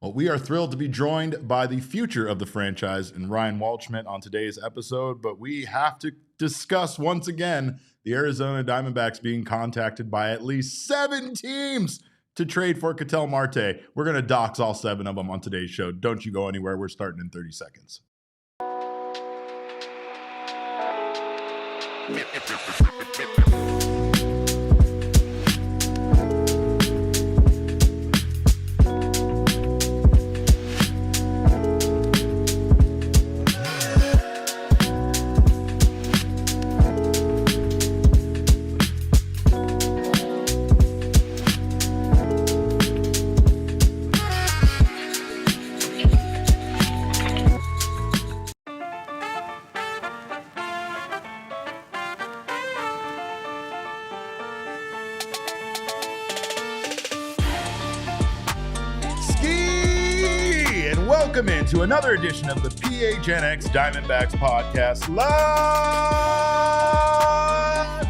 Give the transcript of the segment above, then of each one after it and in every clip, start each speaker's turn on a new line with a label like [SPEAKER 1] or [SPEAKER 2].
[SPEAKER 1] Well, we are thrilled to be joined by the future of the franchise and Ryan Waldschmidt on today's episode, but we have to discuss once again the Arizona Diamondbacks being contacted by at least 7 teams to trade for Ketel Marte. We're going to dox all 7 of them on today's show. Don't you go anywhere. We're starting in 30 seconds. Welcome into another edition of the PHNX Diamondbacks podcast, live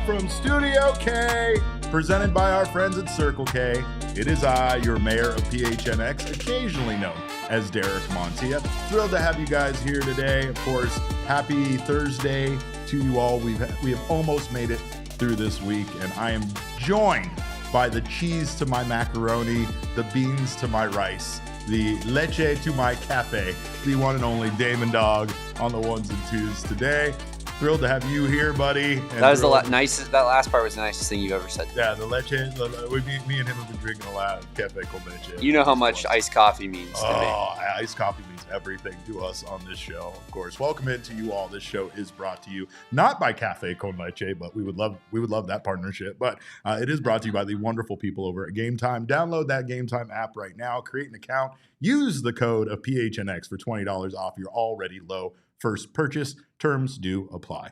[SPEAKER 1] from Studio K, presented by our friends at Circle K. It is I, your mayor of PHNX, occasionally known as Tarik Marte. Thrilled to have you guys here today. Of course, happy Thursday to you all. We have almost made it through this week, and I am joined by the cheese to my macaroni, the beans to my rice, the leche to my cafe, the one and only Damon Dog on the ones and twos today. Thrilled to have you here, buddy. And
[SPEAKER 2] that was the nicest. That last part was the nicest thing you've ever said.
[SPEAKER 1] Yeah, the leche. Me and him have been drinking a lot of cafe con leche.
[SPEAKER 2] You know how much iced coffee means to me.
[SPEAKER 1] Iced coffee means everything to us on this show. Of course, welcome into you all. This show is brought to you not by Cafe Con Leche, but we would love that partnership. But it is brought to you by the wonderful people over at Game Time. Download that Game Time app right now. Create an account. Use the code of PHNX for $20 off your already low first purchase. Terms do apply.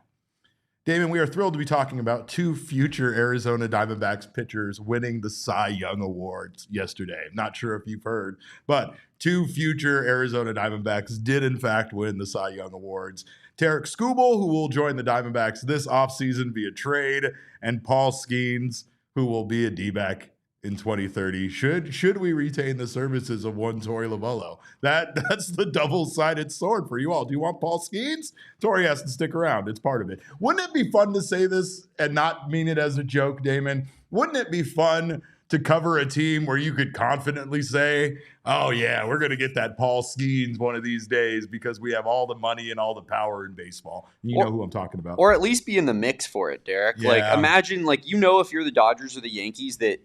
[SPEAKER 1] Damon, we are thrilled to be talking about 2 future Arizona Diamondbacks pitchers winning the Cy Young Awards yesterday. Not sure if you've heard, but 2 future Arizona Diamondbacks did in fact win the Cy Young Awards. Tarik Skubal, who will join the Diamondbacks this offseason via trade, and Paul Skenes, who will be a D-back in 2030. Should we retain the services of one Torey Lovullo? That's the double-sided sword for you all. Do you want Paul Skenes? Torey has to stick around. It's part of it. Wouldn't it be fun to say this and not mean it as a joke, Damon? Wouldn't it be fun to cover a team where you could confidently say, oh yeah, we're going to get that Paul Skenes one of these days because we have all the money and all the power in baseball. You know who I'm talking about.
[SPEAKER 2] Or at least be in the mix for it, Tarik. Yeah. Like imagine, if you're the Dodgers or the Yankees, that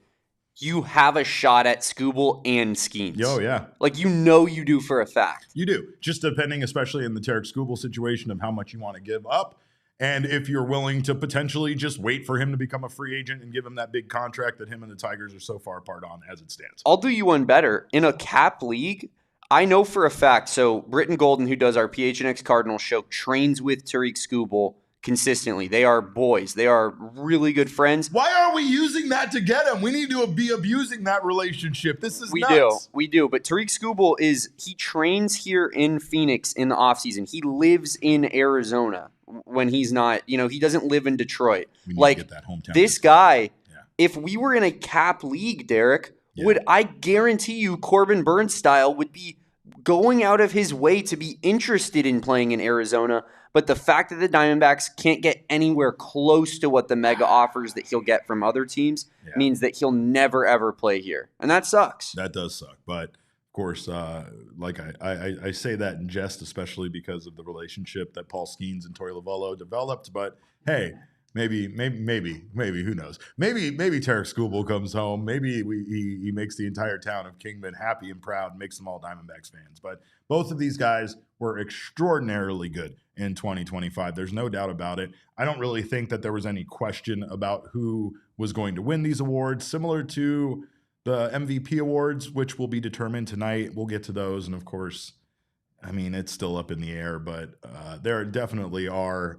[SPEAKER 2] you have a shot at Skubal and Skenes.
[SPEAKER 1] Oh, yeah.
[SPEAKER 2] You do for a fact.
[SPEAKER 1] You do. Just depending, especially in the Tarik Skubal situation, of how much you want to give up. And if you're willing to potentially just wait for him to become a free agent and give him that big contract that him and the Tigers are so far apart on as it stands.
[SPEAKER 2] I'll do you one better. In a cap league, I know for a fact, so Britton Golden, who does our PHNX Cardinals show, trains with Tarik Skubal consistently. They are boys. They are really good friends.
[SPEAKER 1] Why aren't we using that to get him? We need to be abusing that relationship. This is nuts.
[SPEAKER 2] We do. But Tarik Skubal he trains here in Phoenix in the offseason. He lives in Arizona when he's not, he doesn't live in Detroit.
[SPEAKER 1] We need to get that hometown.
[SPEAKER 2] This guy, if we were in a cap league, Tarik, I guarantee you Corbin Burns style would be going out of his way to be interested in playing in Arizona. But the fact that the Diamondbacks can't get anywhere close to what the mega offers that he'll get from other teams means that he'll never, ever play here. And that sucks.
[SPEAKER 1] That does suck. But, of course, I say that in jest, especially because of the relationship that Paul Skenes and Torey Lovullo developed. But, hey, maybe, who knows? Maybe Tarik Skubal comes home. Maybe he makes the entire town of Kingman happy and proud and makes them all Diamondbacks fans. But both of these guys were extraordinarily good in 2025. There's no doubt about it. I don't really think that there was any question about who was going to win these awards, similar to the MVP awards, which will be determined tonight. We'll get to those. And of course, I mean, it's still up in the air, but there definitely are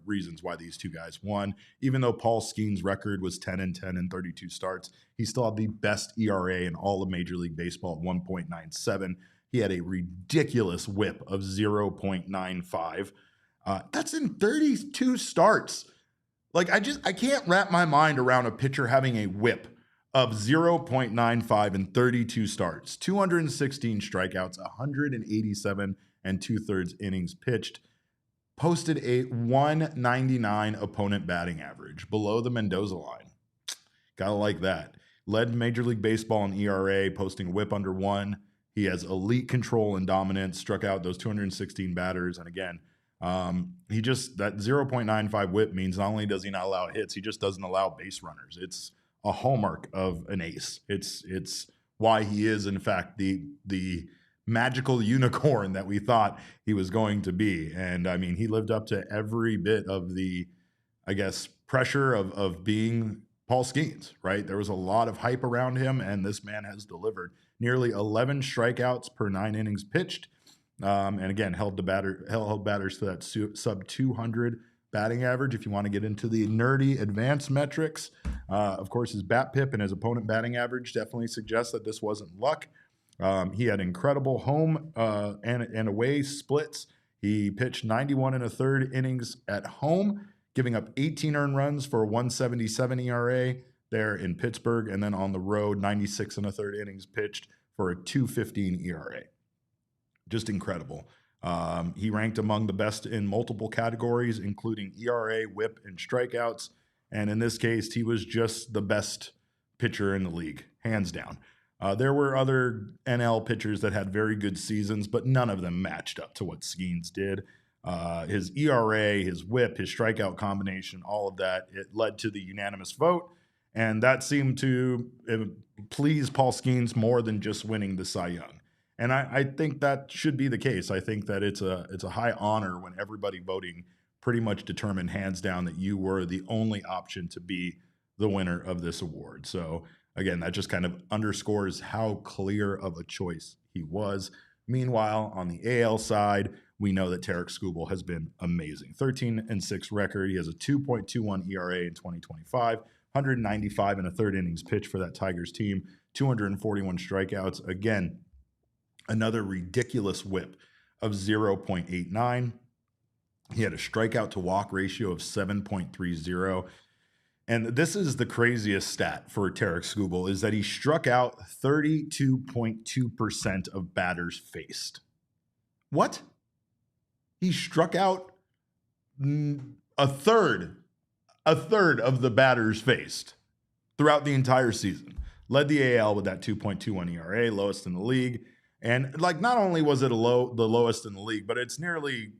[SPEAKER 1] reasons why these 2 guys won. Even though Paul Skenes' record was 10-10 in 32 starts, he still had the best ERA in all of Major League Baseball at 1.97. He had a ridiculous whip of 0.95. That's in 32 starts. I can't wrap my mind around a pitcher having a whip of 0.95 in 32 starts, 216 strikeouts, 187 and 2/3 innings pitched, posted a 199 opponent batting average, below the Mendoza line. Gotta like that. Led Major League Baseball in ERA, posting a whip under 1. He has elite control and dominance, struck out those 216 batters. And again, that 0.95 whip means not only does he not allow hits, he just doesn't allow base runners. It's a hallmark of an ace. It's why he is, in fact, the magical unicorn that we thought he was going to be. And I mean, he lived up to every bit of the, I guess, pressure of being Paul Skenes, right? There was a lot of hype around him, and this man has delivered. Nearly 11 strikeouts per 9 innings pitched. And again, held batters to that sub 200 batting average. If you want to get into the nerdy advanced metrics, of course, his BAPIP and his opponent batting average definitely suggests that this wasn't luck. He had incredible home and away splits. He pitched 91 1/3 innings at home, giving up 18 earned runs for a 1.77 ERA there in Pittsburgh, and then on the road, 96 1/3 innings pitched for a 2.15 ERA. Just incredible. He ranked among the best in multiple categories, including ERA, whip, and strikeouts. And in this case, he was just the best pitcher in the league, hands down. There were other NL pitchers that had very good seasons, but none of them matched up to what Skenes did. His ERA, his whip, his strikeout combination, all of that, it led to the unanimous vote. And that seemed to please Paul Skenes more than just winning the Cy Young. And I think that should be the case. I think that it's a high honor when everybody voting pretty much determined hands down that you were the only option to be the winner of this award. So again, that just kind of underscores how clear of a choice he was. Meanwhile, on the AL side, we know that Tarik Skubal has been amazing. 13-6 record. He has a 2.21 ERA in 2025, 195 1/3 innings pitched for that Tigers team, 241 strikeouts. Again, another ridiculous whip of 0.89. He had a strikeout to walk ratio of 7.30. And this is the craziest stat for Tarik Skubal, is that he struck out 32.2% of batters faced. What? He struck out a third of the batters faced throughout the entire season. Led the AL with that 2.21 ERA, lowest in the league. And like, not only was it the lowest in the league, but it's nearly,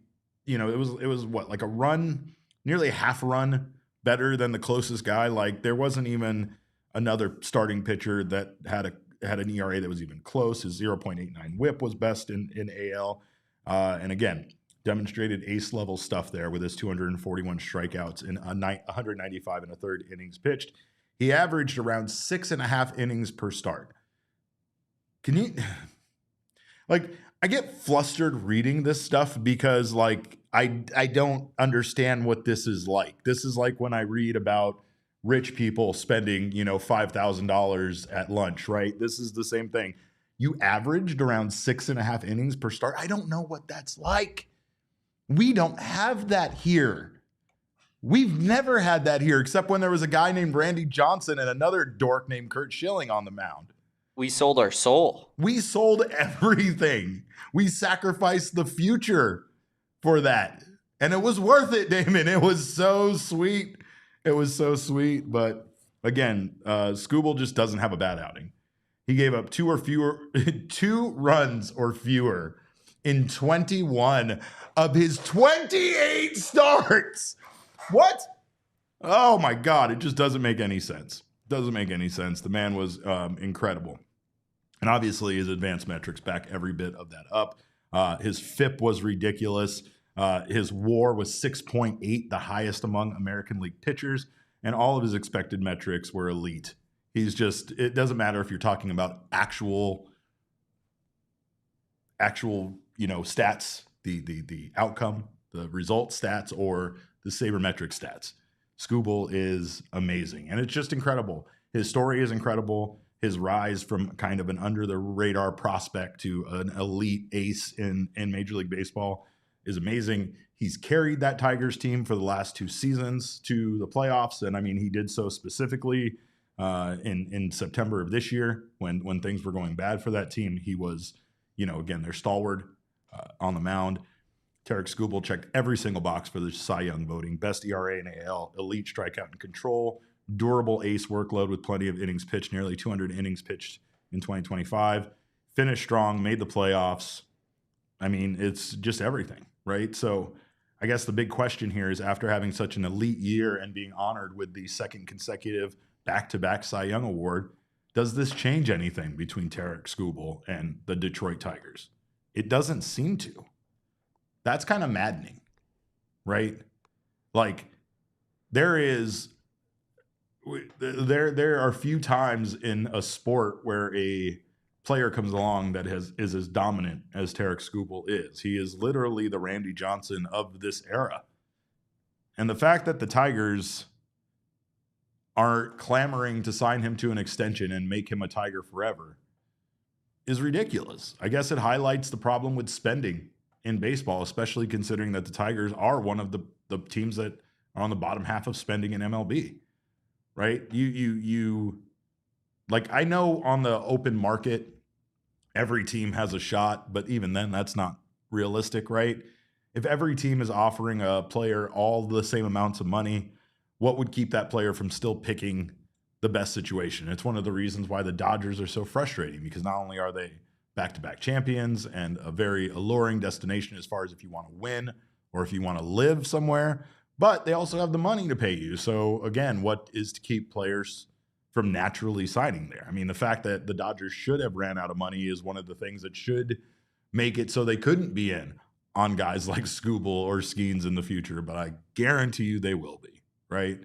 [SPEAKER 1] it was what, like a run, nearly a half run better than the closest guy. Like, there wasn't even another starting pitcher that had an ERA that was even close. His 0.89 whip was best in AL. And again, demonstrated ace level stuff there with his 241 strikeouts in 195 1/3 innings pitched. He averaged around 6.5 innings per start. Can you, like, I get flustered reading this stuff because, like, I don't understand what this is like. This is like when I read about rich people spending, $5,000 at lunch, right? This is the same thing. You averaged around 6.5 innings per start. I don't know what that's like. We don't have that here. We've never had that here, except when there was a guy named Randy Johnson and another dork named Kurt Schilling on the mound.
[SPEAKER 2] We sold our soul.
[SPEAKER 1] We sold everything. We sacrificed the future for that. And it was worth it, Damon. It was so sweet. It was so sweet. But again, Skubal just doesn't have a bad outing. He gave up 2 runs or fewer in 21 of his 28 starts. What? Oh my God. It just doesn't make any sense. Doesn't make any sense. The man was incredible. And obviously his advanced metrics back every bit of that up. His FIP was ridiculous. His WAR was 6.8, the highest among American League pitchers. And all of his expected metrics were elite. It doesn't matter if you're talking about actual, stats, the outcome, the result stats, or the sabermetric stats. Skubal is amazing, and it's just incredible. His story is incredible. His rise from kind of an under-the-radar prospect to an elite ace in Major League Baseball is amazing. He's carried that Tigers team for the last 2 seasons to the playoffs, and I mean, he did so specifically in September of this year when things were going bad for that team. He was, again, their stalwart on the mound. Tarik Skubal checked every single box for the Cy Young voting. Best ERA in AL, elite strikeout and control, durable ace workload with plenty of innings pitched, nearly 200 innings pitched in 2025. Finished strong, made the playoffs. I mean, it's just everything, right? So I guess the big question here is, after having such an elite year and being honored with the second consecutive back-to-back Cy Young Award, does this change anything between Tarik Skubal and the Detroit Tigers? It doesn't seem to. That's kind of maddening, right? Like, there are few times in a sport where a player comes along that is as dominant as Tarik Skubal is. He is literally the Randy Johnson of this era. And the fact that the Tigers are clamoring to sign him to an extension and make him a Tiger forever is ridiculous. I guess it highlights the problem with spending in baseball, especially considering that the Tigers are one of the teams that are on the bottom half of spending in MLB, right? You like, I know on the open market, every team has a shot, but even then, that's not realistic, right? If every team is offering a player all the same amounts of money, what would keep that player from still picking the best situation? It's one of the reasons why the Dodgers are so frustrating, because not only are they back-to-back champions and a very alluring destination as far as if you want to win or if you want to live somewhere, but they also have the money to pay you. So again, what is to keep players from naturally signing there? I mean, the fact that the Dodgers should have ran out of money is one of the things that should make it so they couldn't be in on guys like Skubal or Skenes in the future, but I guarantee you they will be, right?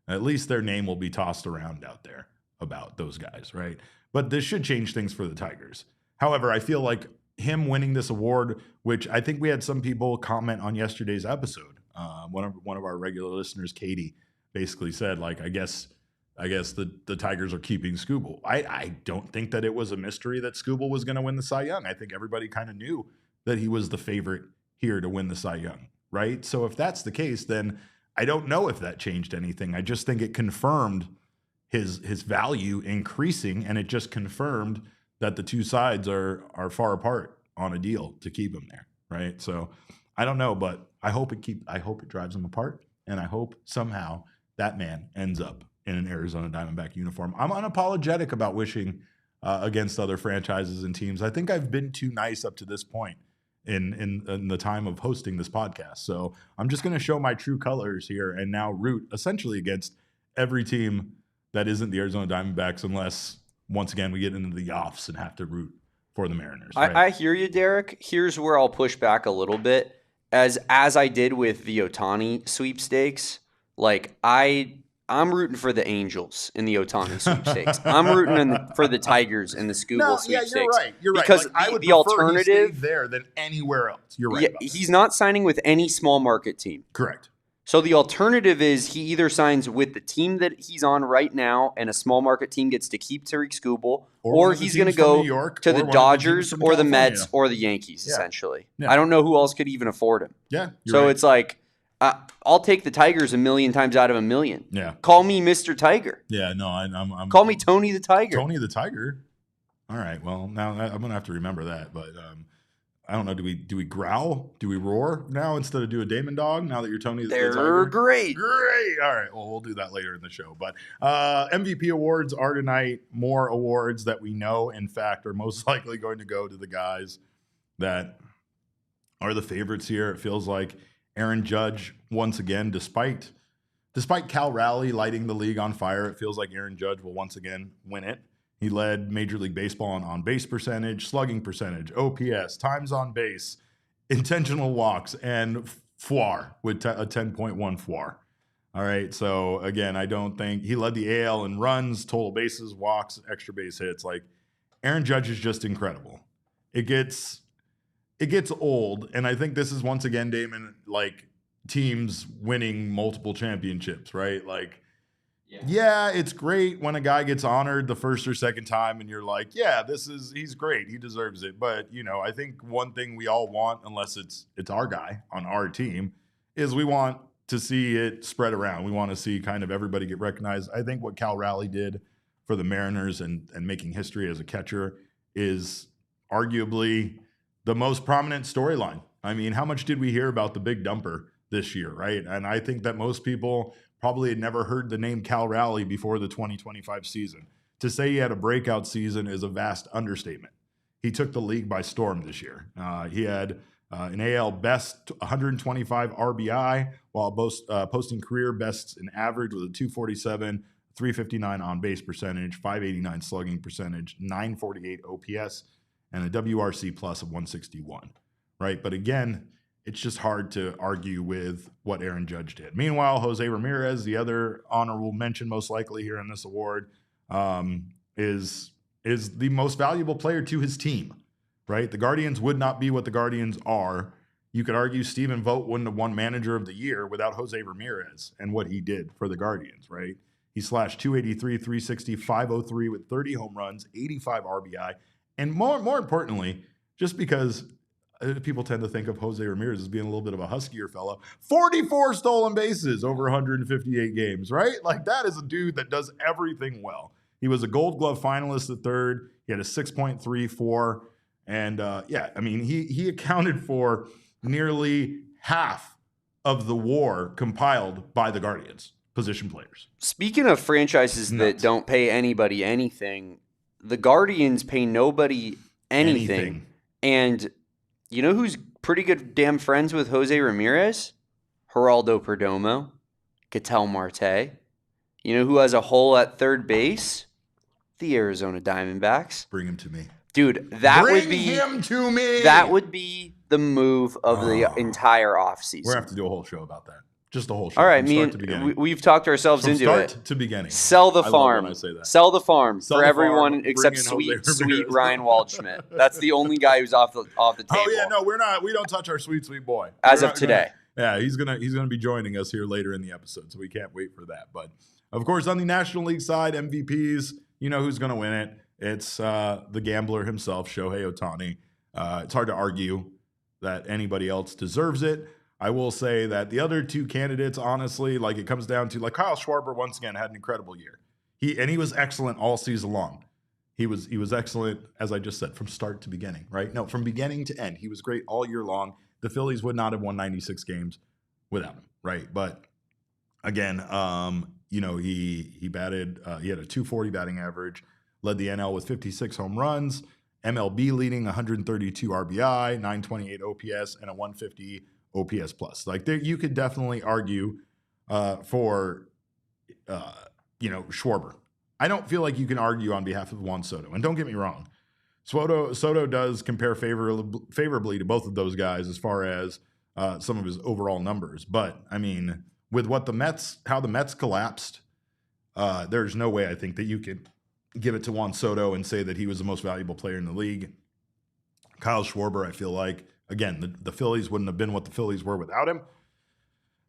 [SPEAKER 1] At least their name will be tossed around out there about those guys, right? But this should change things for the Tigers. However, I feel like him winning this award, which I think we had some people comment on yesterday's episode. One of our regular listeners, Katie, basically said, like, I guess the Tigers are keeping Skubal. I don't think that it was a mystery that Skubal was going to win the Cy Young. I think everybody kind of knew that he was the favorite here to win the Cy Young, right? So if that's the case, then I don't know if that changed anything. I just think it confirmed his value increasing, and it just confirmed that the two sides are far apart on a deal to keep him there, right? So I don't know, but I hope it drives them apart, and I hope somehow that man ends up in an Arizona Diamondback uniform. I'm unapologetic about wishing against other franchises and teams. I think I've been too nice up to this point in the time of hosting this podcast. So I'm just going to show my true colors here and now root essentially against every team that isn't the Arizona Diamondbacks, unless once again we get into the offs and have to root for the Mariners. Right?
[SPEAKER 2] I hear you, Derek. Here's where I'll push back a little bit. As I did with the Ohtani sweepstakes, like I'm rooting for the Angels in the Ohtani sweepstakes. I'm rooting for the Tigers in the Skubal sweepstakes.
[SPEAKER 1] Yeah, you're right. You're right.
[SPEAKER 2] Because
[SPEAKER 1] like, I would
[SPEAKER 2] the alternative
[SPEAKER 1] he there than anywhere else. You're right.
[SPEAKER 2] Yeah, he's not signing with any small market team.
[SPEAKER 1] Correct.
[SPEAKER 2] So the alternative is he either signs with the team that he's on right now, and a small market team gets to keep Tarik Skubal, or he's going to go to the Dodgers or the Mets or the Yankees, essentially. Yeah. I don't know who else could even afford him.
[SPEAKER 1] Yeah.
[SPEAKER 2] So right. It's like, I'll take the Tigers a million times out of a million.
[SPEAKER 1] Yeah.
[SPEAKER 2] Call me Mr. Tiger.
[SPEAKER 1] Yeah, no, I'm
[SPEAKER 2] call me Tony the Tiger.
[SPEAKER 1] Tony the Tiger. All right. Well, now I'm gonna have to remember that. But I don't know. Do we growl? Do we roar now instead of do a Damon dog? Now that you're Tony the Tiger.
[SPEAKER 2] They're great.
[SPEAKER 1] Great. All right. Well, we'll do that later in the show. But MVP awards are tonight. More awards that we know, in fact, are most likely going to go to the guys that are the favorites here. It feels like Aaron Judge, once again, despite Cal Raleigh lighting the league on fire, it feels like Aaron Judge will once again win it. He led Major League Baseball in on-base percentage, slugging percentage, OPS, times on base, intentional walks, and FWAR with a 10.1 FWAR. All right, so again, I don't think he led the AL in runs, total bases, walks, extra base hits. Like, Aaron Judge is just incredible. It gets old, and I think this is once again, Damon, like teams winning multiple championships, right? Like, yeah, it's great when a guy gets honored the first or second time, and you're like, yeah, he's great, he deserves it. But I think one thing we all want, unless it's our guy on our team, is we want to see it spread around. We want to see kind of everybody get recognized. I think what Cal Raleigh did for the Mariners and making history as a catcher is arguably the most prominent storyline. I mean, how much did we hear about the big dumper this year, right? And I think that most people probably had never heard the name Cal Raleigh before the 2025 season. To say he had a breakout season is a vast understatement. He took the league by storm this year. He had an AL best 125 RBI while posting career bests in average with a 247, 359 on base percentage, 589 slugging percentage, 948 OPS, and a WRC plus of 161, right? But again, it's just hard to argue with what Aaron Judge did. Meanwhile, Jose Ramirez, the other honorable mention most likely here in this award, is the most valuable player to his team, right? The Guardians would not be what the Guardians are. You could argue Stephen Vogt wouldn't have won Manager of the Year without Jose Ramirez and what he did for the Guardians, right? He slashed 283, 360, 503 with 30 home runs, 85 RBI. And more importantly, just because people tend to think of Jose Ramirez as being a little bit of a huskier fella, 44 stolen bases over 158 games, right? Like, that is a dude that does everything well. He was a Gold Glove finalist at third. He had a 6.34. And I mean, he accounted for nearly half of the WAR compiled by the Guardians position players.
[SPEAKER 2] Speaking of franchises that don't pay anybody anything, the Guardians pay nobody anything. And you know who's pretty good damn friends with Jose Ramirez? Geraldo Perdomo, Ketel Marte. You know who has a hole at third base? The Arizona Diamondbacks.
[SPEAKER 1] Bring him to me.
[SPEAKER 2] Dude,
[SPEAKER 1] Bring him to me.
[SPEAKER 2] That would be the move of the entire offseason.
[SPEAKER 1] We're going to have to do a whole show about that. Just a whole show.
[SPEAKER 2] All right, we've talked ourselves
[SPEAKER 1] from
[SPEAKER 2] into it.
[SPEAKER 1] Start to beginning.
[SPEAKER 2] Sell the farm.
[SPEAKER 1] I say that.
[SPEAKER 2] Sell the farm
[SPEAKER 1] Sell
[SPEAKER 2] for
[SPEAKER 1] the
[SPEAKER 2] everyone
[SPEAKER 1] farm,
[SPEAKER 2] except sweet Ryan Waldschmidt. That's the only guy who's off the table.
[SPEAKER 1] Oh yeah, no, we're not. We don't touch our sweet boy.
[SPEAKER 2] As of today.
[SPEAKER 1] He's gonna be joining us here later in the episode, so we can't wait for that. But of course, on the National League side, MVPs, you know who's gonna win it. It's the gambler himself, Shohei Ohtani. It's hard to argue that anybody else deserves it. I will say that the other two candidates, honestly, like, it comes down to, like, Kyle Schwarber once again had an incredible year. He was excellent all season long. He was excellent, as I just said, from start to beginning, right? No, from beginning to end. He was great all year long. The Phillies would not have won 96 games without him, right? But again, he batted, he had a 240 batting average, led the NL with 56 home runs, MLB leading 132 RBI, 928 OPS, and a 150 OPS plus. Like, there, you could definitely argue for Schwarber. I don't feel like you can argue on behalf of Juan Soto. And don't get me wrong, Soto does compare favorably to both of those guys as far as some of his overall numbers. But I mean, with how the Mets collapsed, there's no way I think that you could give it to Juan Soto and say that he was the most valuable player in the league. Kyle Schwarber, I feel like, again, the Phillies wouldn't have been what the Phillies were without him.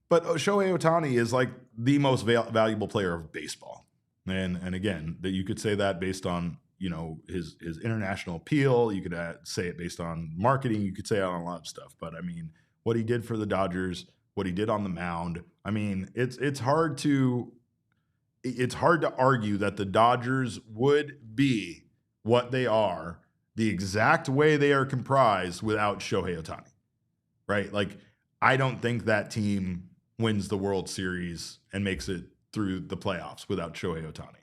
[SPEAKER 1] But Shohei Ohtani is like the most valuable player of baseball. And again, that you could say that based on, his international appeal. You could say it based on marketing. You could say it on a lot of stuff. But I mean, what he did for the Dodgers, what he did on the mound. I mean, it's hard to argue that the Dodgers would be what they are, the exact way they are comprised, without Shohei Ohtani, right? Like, I don't think that team wins the World Series and makes it through the playoffs without Shohei Ohtani.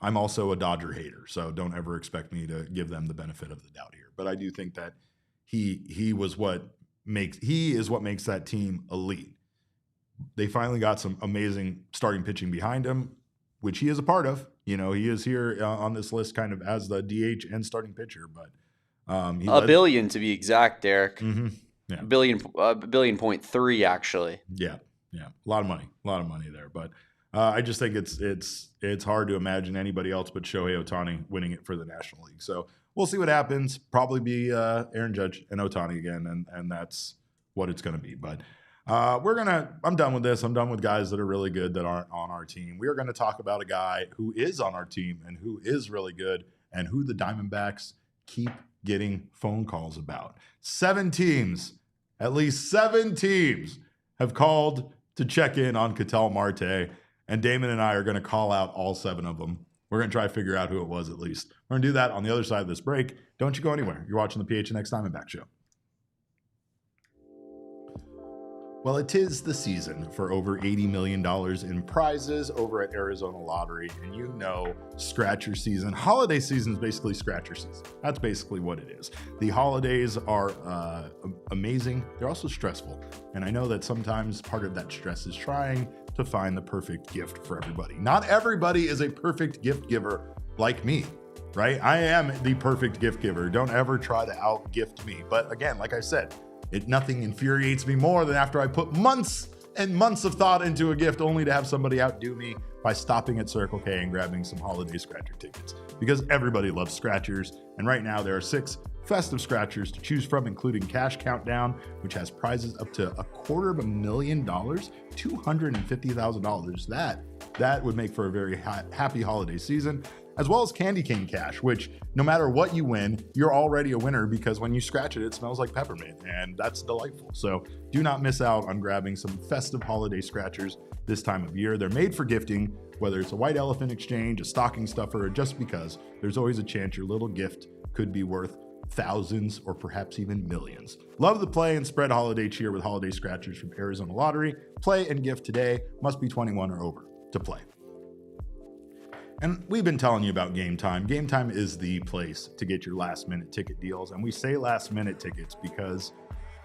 [SPEAKER 1] I'm also a Dodger hater, so don't ever expect me to give them the benefit of the doubt here. But I do think that he is what makes that team elite. They finally got some amazing starting pitching behind him, which he is a part of. He is here on this list kind of as the DH and starting pitcher, but
[SPEAKER 2] $1 billion to be exact, Derek.
[SPEAKER 1] Mm-hmm. Yeah.
[SPEAKER 2] $1.3 billion actually.
[SPEAKER 1] Yeah. A lot of money there. But I just think it's hard to imagine anybody else but Shohei Ohtani winning it for the National League. So we'll see what happens. Probably be Aaron Judge and Ohtani again, and that's what it's going to be. But I'm done with this. I'm done with guys that are really good that aren't on our team. We are going to talk about a guy who is on our team and who is really good and who the Diamondbacks keep getting phone calls about. At least seven teams have called to check in on Ketel Marte, and Damon and I are going to call out all 7 of them We're going to try to figure out who it was at least. We're going to do that on the other side of this break. Don't you go anywhere. You're watching the PHNX Diamondbacks show. Well, it is the season for over $80 million in prizes over at Arizona Lottery. And you know, scratcher season, holiday season is basically scratcher season. That's basically what it is. The holidays are amazing. They're also stressful. And I know that sometimes part of that stress is trying to find the perfect gift for everybody. Not everybody is a perfect gift giver like me, right? I am the perfect gift giver. Don't ever try to out gift me. But again, like I said, nothing infuriates me more than after I put months and months of thought into a gift only to have somebody outdo me by stopping at Circle K and grabbing some holiday scratcher tickets. Because everybody loves scratchers, and right now there are 6 festive scratchers to choose from, including Cash Countdown, which has prizes up to $250,000, $250,000. That would make for a very happy holiday season, as well as Candy Cane Cash, which no matter what you win, you're already a winner because when you scratch it, it smells like peppermint, and that's delightful. So do not miss out on grabbing some festive holiday scratchers this time of year. They're made for gifting, whether it's a white elephant exchange, a stocking stuffer, or just because there's always a chance your little gift could be worth thousands or perhaps even millions. Love the play and spread holiday cheer with holiday scratchers from Arizona Lottery. Play and gift today. Must be 21 or over to play. And we've been telling you about Game Time. Game Time is the place to get your last minute ticket deals. And we say last minute tickets because,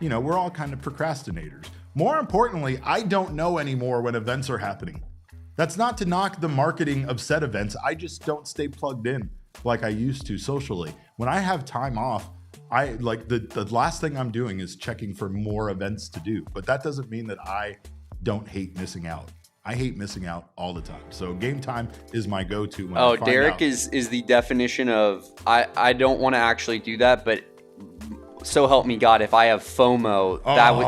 [SPEAKER 1] you know, we're all kind of procrastinators. More importantly, I don't know anymore when events are happening. That's not to knock the marketing of said events. I just don't stay plugged in like I used to socially. When I have time off, I like the last thing I'm doing is checking for more events to do. But that doesn't mean that I don't hate missing out. I hate missing out all the time. So Game Time is my go-to. When
[SPEAKER 2] Derek is the definition of I don't want to actually do that, but so help me God, if I have FOMO,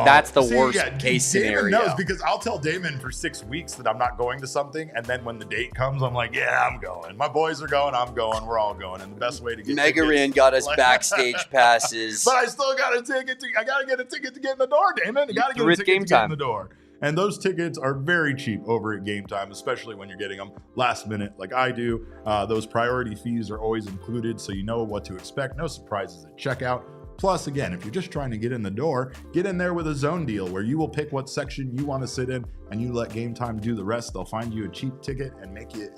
[SPEAKER 2] that's the worst case scenario.
[SPEAKER 1] Damon knows, because I'll tell Damon for 6 weeks that I'm not going to something, and then when the date comes, I'm like, yeah, I'm going. My boys are going, I'm going, we're all going. And the best way to get
[SPEAKER 2] Mega Ran got us backstage passes.
[SPEAKER 1] But I still got a ticket. I got to get a ticket to get in the door, Damon. You got to get a ticket to get in the door. And those tickets are very cheap over at Game Time, especially when you're getting them last minute like I do. Those priority fees are always included, so you know what to expect. No surprises at checkout. Plus, again, if you're just trying to get in the door, get in there with a zone deal where you will pick what section you want to sit in and you let Game Time do the rest. They'll find you a cheap ticket and make you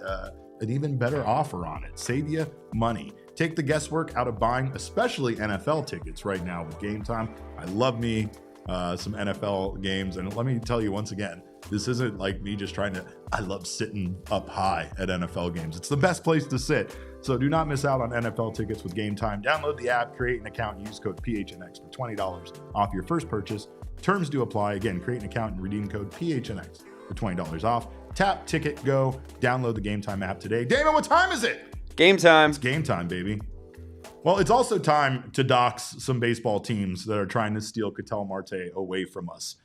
[SPEAKER 1] an even better offer on it. Save you money. Take the guesswork out of buying, especially NFL tickets right now with Game Time. I love me some NFL games. And let me tell you once again, this isn't like me just I love sitting up high at NFL games. It's the best place to sit. So do not miss out on NFL tickets with Game Time. Download the app, create an account, use code PHNX for $20 off your first purchase. Terms do apply. Again, create an account and redeem code PHNX for $20 off. Tap, ticket, go. Download the Game Time app today. Damon, what time is it?
[SPEAKER 2] Game time.
[SPEAKER 1] It's game time, baby. Well, it's also time to dox some baseball teams that are trying to steal Ketel Marte away from us.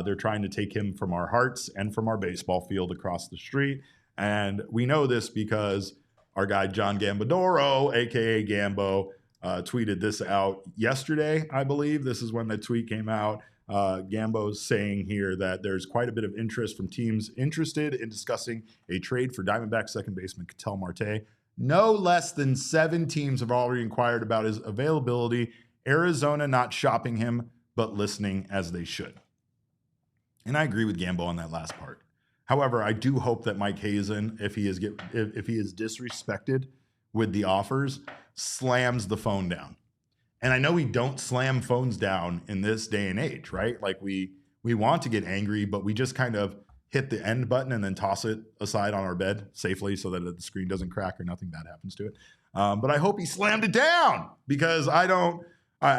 [SPEAKER 1] They're trying to take him from our hearts and from our baseball field across the street. And we know this because our guy John Gambadoro, a.k.a. Gambo, tweeted this out yesterday, I believe. This is when the tweet came out. Gambo's saying here that there's quite a bit of interest from teams interested in discussing a trade for Diamondbacks second baseman Ketel Marte. No less than 7 teams have already inquired about his availability. Arizona not shopping him, but listening as they should. And I agree with Gambo on that last part. However, I do hope that Mike Hazen, if he is disrespected with the offers, slams the phone down. And I know we don't slam phones down in this day and age, right? Like we want to get angry, but we just kind of hit the end button and then toss it aside on our bed safely so that the screen doesn't crack or nothing bad happens to it. But I hope he slammed it down, because I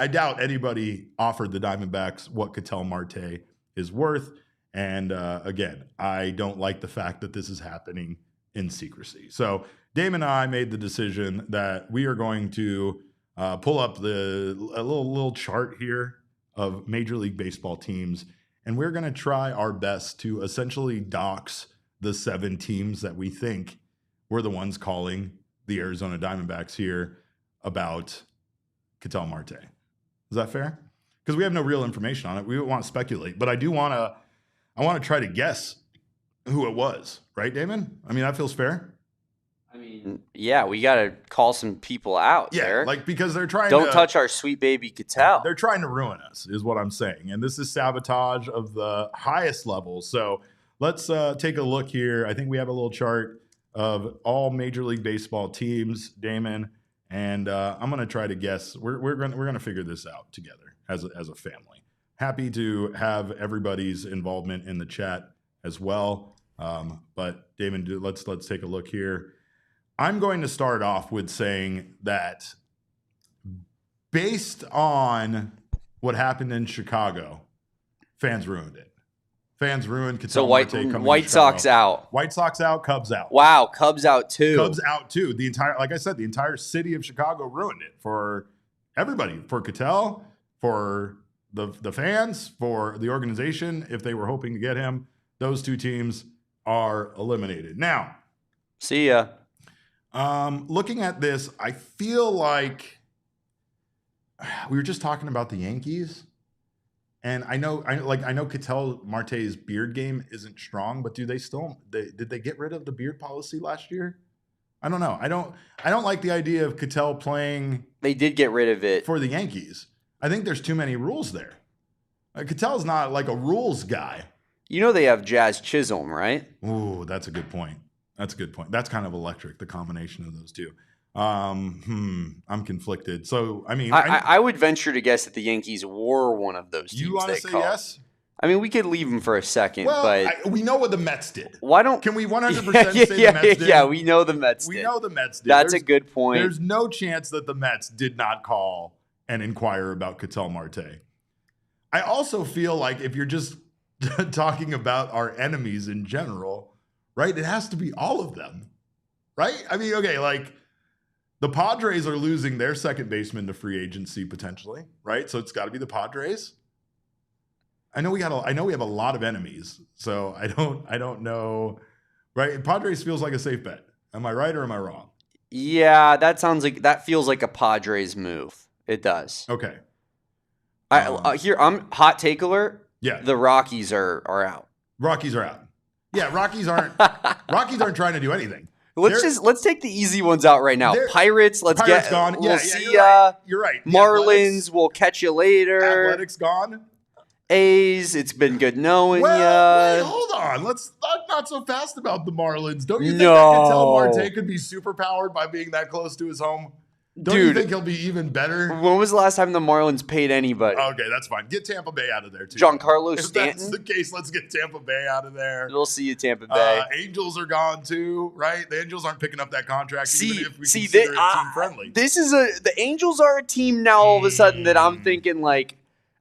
[SPEAKER 1] doubt anybody offered the Diamondbacks what Ketel Marte is worth. And again, I don't like the fact that this is happening in secrecy. So Damon and I made the decision that we are going to pull up a little chart here of Major League Baseball teams, and we're going to try our best to essentially dox the 7 teams that we think were the ones calling the Arizona Diamondbacks here about Ketel Marte. Is that fair? Because we have no real information on it. We don't want to speculate, but I want to try to guess who it was. Right, Damon? I mean, that feels fair.
[SPEAKER 2] I mean, yeah, we got to call some people out there.
[SPEAKER 1] Like, because they're trying
[SPEAKER 2] Don't touch our sweet baby Ketel.
[SPEAKER 1] They're trying to ruin us, is what I'm saying. And this is sabotage of the highest level. So let's take a look here. I think we have a little chart of all Major League Baseball teams, Damon. And I'm going to try to guess. We're going to figure this out together as a family. Happy to have everybody's involvement in the chat as well. But Damon, let's take a look here. I'm going to start off with saying that based on what happened in Chicago, fans ruined it. Fans ruined Ketel Marte coming to
[SPEAKER 2] White Sox out.
[SPEAKER 1] White Sox out, Cubs out.
[SPEAKER 2] Wow, Cubs out too.
[SPEAKER 1] Cubs out too. The entire city of Chicago ruined it for everybody, for Ketel, for the fans, for the organization. If they were hoping to get him, those two teams are eliminated. Now,
[SPEAKER 2] see ya.
[SPEAKER 1] Looking at this, I feel like we were just talking about the Yankees, and I know Ketel Marte's beard game isn't strong, but did they get rid of the beard policy last year? I don't know. I don't like the idea of Ketel playing.
[SPEAKER 2] They did get rid of it
[SPEAKER 1] for the Yankees. I think there's too many rules there. Ketel's not like a rules guy.
[SPEAKER 2] You know they have Jazz Chisholm, right?
[SPEAKER 1] Ooh, that's a good point. That's kind of electric, the combination of those two. I'm conflicted. So, I mean...
[SPEAKER 2] I would venture to guess that the Yankees were one of those teams.
[SPEAKER 1] You want to say yes?
[SPEAKER 2] I mean, we could leave them for a second,
[SPEAKER 1] but... we know what the Mets did.
[SPEAKER 2] Why don't...
[SPEAKER 1] Can we 100% say the Mets did?
[SPEAKER 2] Yeah, we know the Mets did.
[SPEAKER 1] We know the Mets did.
[SPEAKER 2] That's a good point.
[SPEAKER 1] There's no chance that the Mets did not call and inquire about Ketel Marte. I also feel like if you're just talking about our enemies in general... Right? It has to be all of them. Right? I mean, okay, like the Padres are losing their second baseman to free agency potentially, right? So it's got to be the Padres. I know we have a lot of enemies. So I don't know. Right? Padres feels like a safe bet. Am I right or am I wrong?
[SPEAKER 2] Yeah, that feels like a Padres move. It does.
[SPEAKER 1] Okay.
[SPEAKER 2] I'm hot take alert.
[SPEAKER 1] Yeah.
[SPEAKER 2] The Rockies are out.
[SPEAKER 1] Rockies are out. Yeah, Rockies aren't trying to do anything.
[SPEAKER 2] Let's take the easy ones out right now. Pirates
[SPEAKER 1] gone.
[SPEAKER 2] We'll see ya.
[SPEAKER 1] You're right.
[SPEAKER 2] Marlins, we'll catch you later.
[SPEAKER 1] Athletics gone.
[SPEAKER 2] A's, it's been good knowing ya.
[SPEAKER 1] Wait, hold on. Let's not so fast about the Marlins. Don't you think that Ketel Marte could be super powered by being that close to his home? Don't you think he'll be even better?
[SPEAKER 2] When was the last time the Marlins paid anybody?
[SPEAKER 1] Okay, that's fine. Get Tampa Bay out of there, too.
[SPEAKER 2] Giancarlo Stanton?
[SPEAKER 1] If that's the case, let's get Tampa Bay out of there.
[SPEAKER 2] We'll see you, Tampa Bay.
[SPEAKER 1] Angels are gone, too, right? The Angels aren't picking up that contract, even if we consider it team-friendly.
[SPEAKER 2] The Angels are a team now all of a sudden that I'm thinking, like,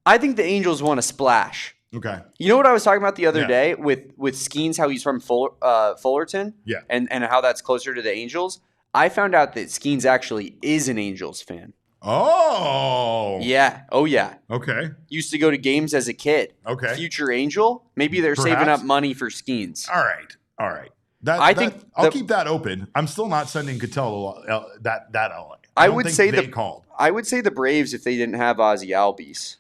[SPEAKER 2] I think the Angels want to splash.
[SPEAKER 1] Okay.
[SPEAKER 2] You know what I was talking about the other day with Skenes, how he's from Fullerton?
[SPEAKER 1] Yeah.
[SPEAKER 2] And how that's closer to the Angels? I found out that Skenes actually is an Angels fan.
[SPEAKER 1] Oh.
[SPEAKER 2] Yeah. Oh, yeah.
[SPEAKER 1] Okay.
[SPEAKER 2] Used to go to games as a kid.
[SPEAKER 1] Okay.
[SPEAKER 2] Future Angel. Maybe they're saving up money for Skenes.
[SPEAKER 1] All right. I'll keep that open. I'm still not sending Ketel that LA. I would say
[SPEAKER 2] the Braves if they didn't have Ozzie Albies.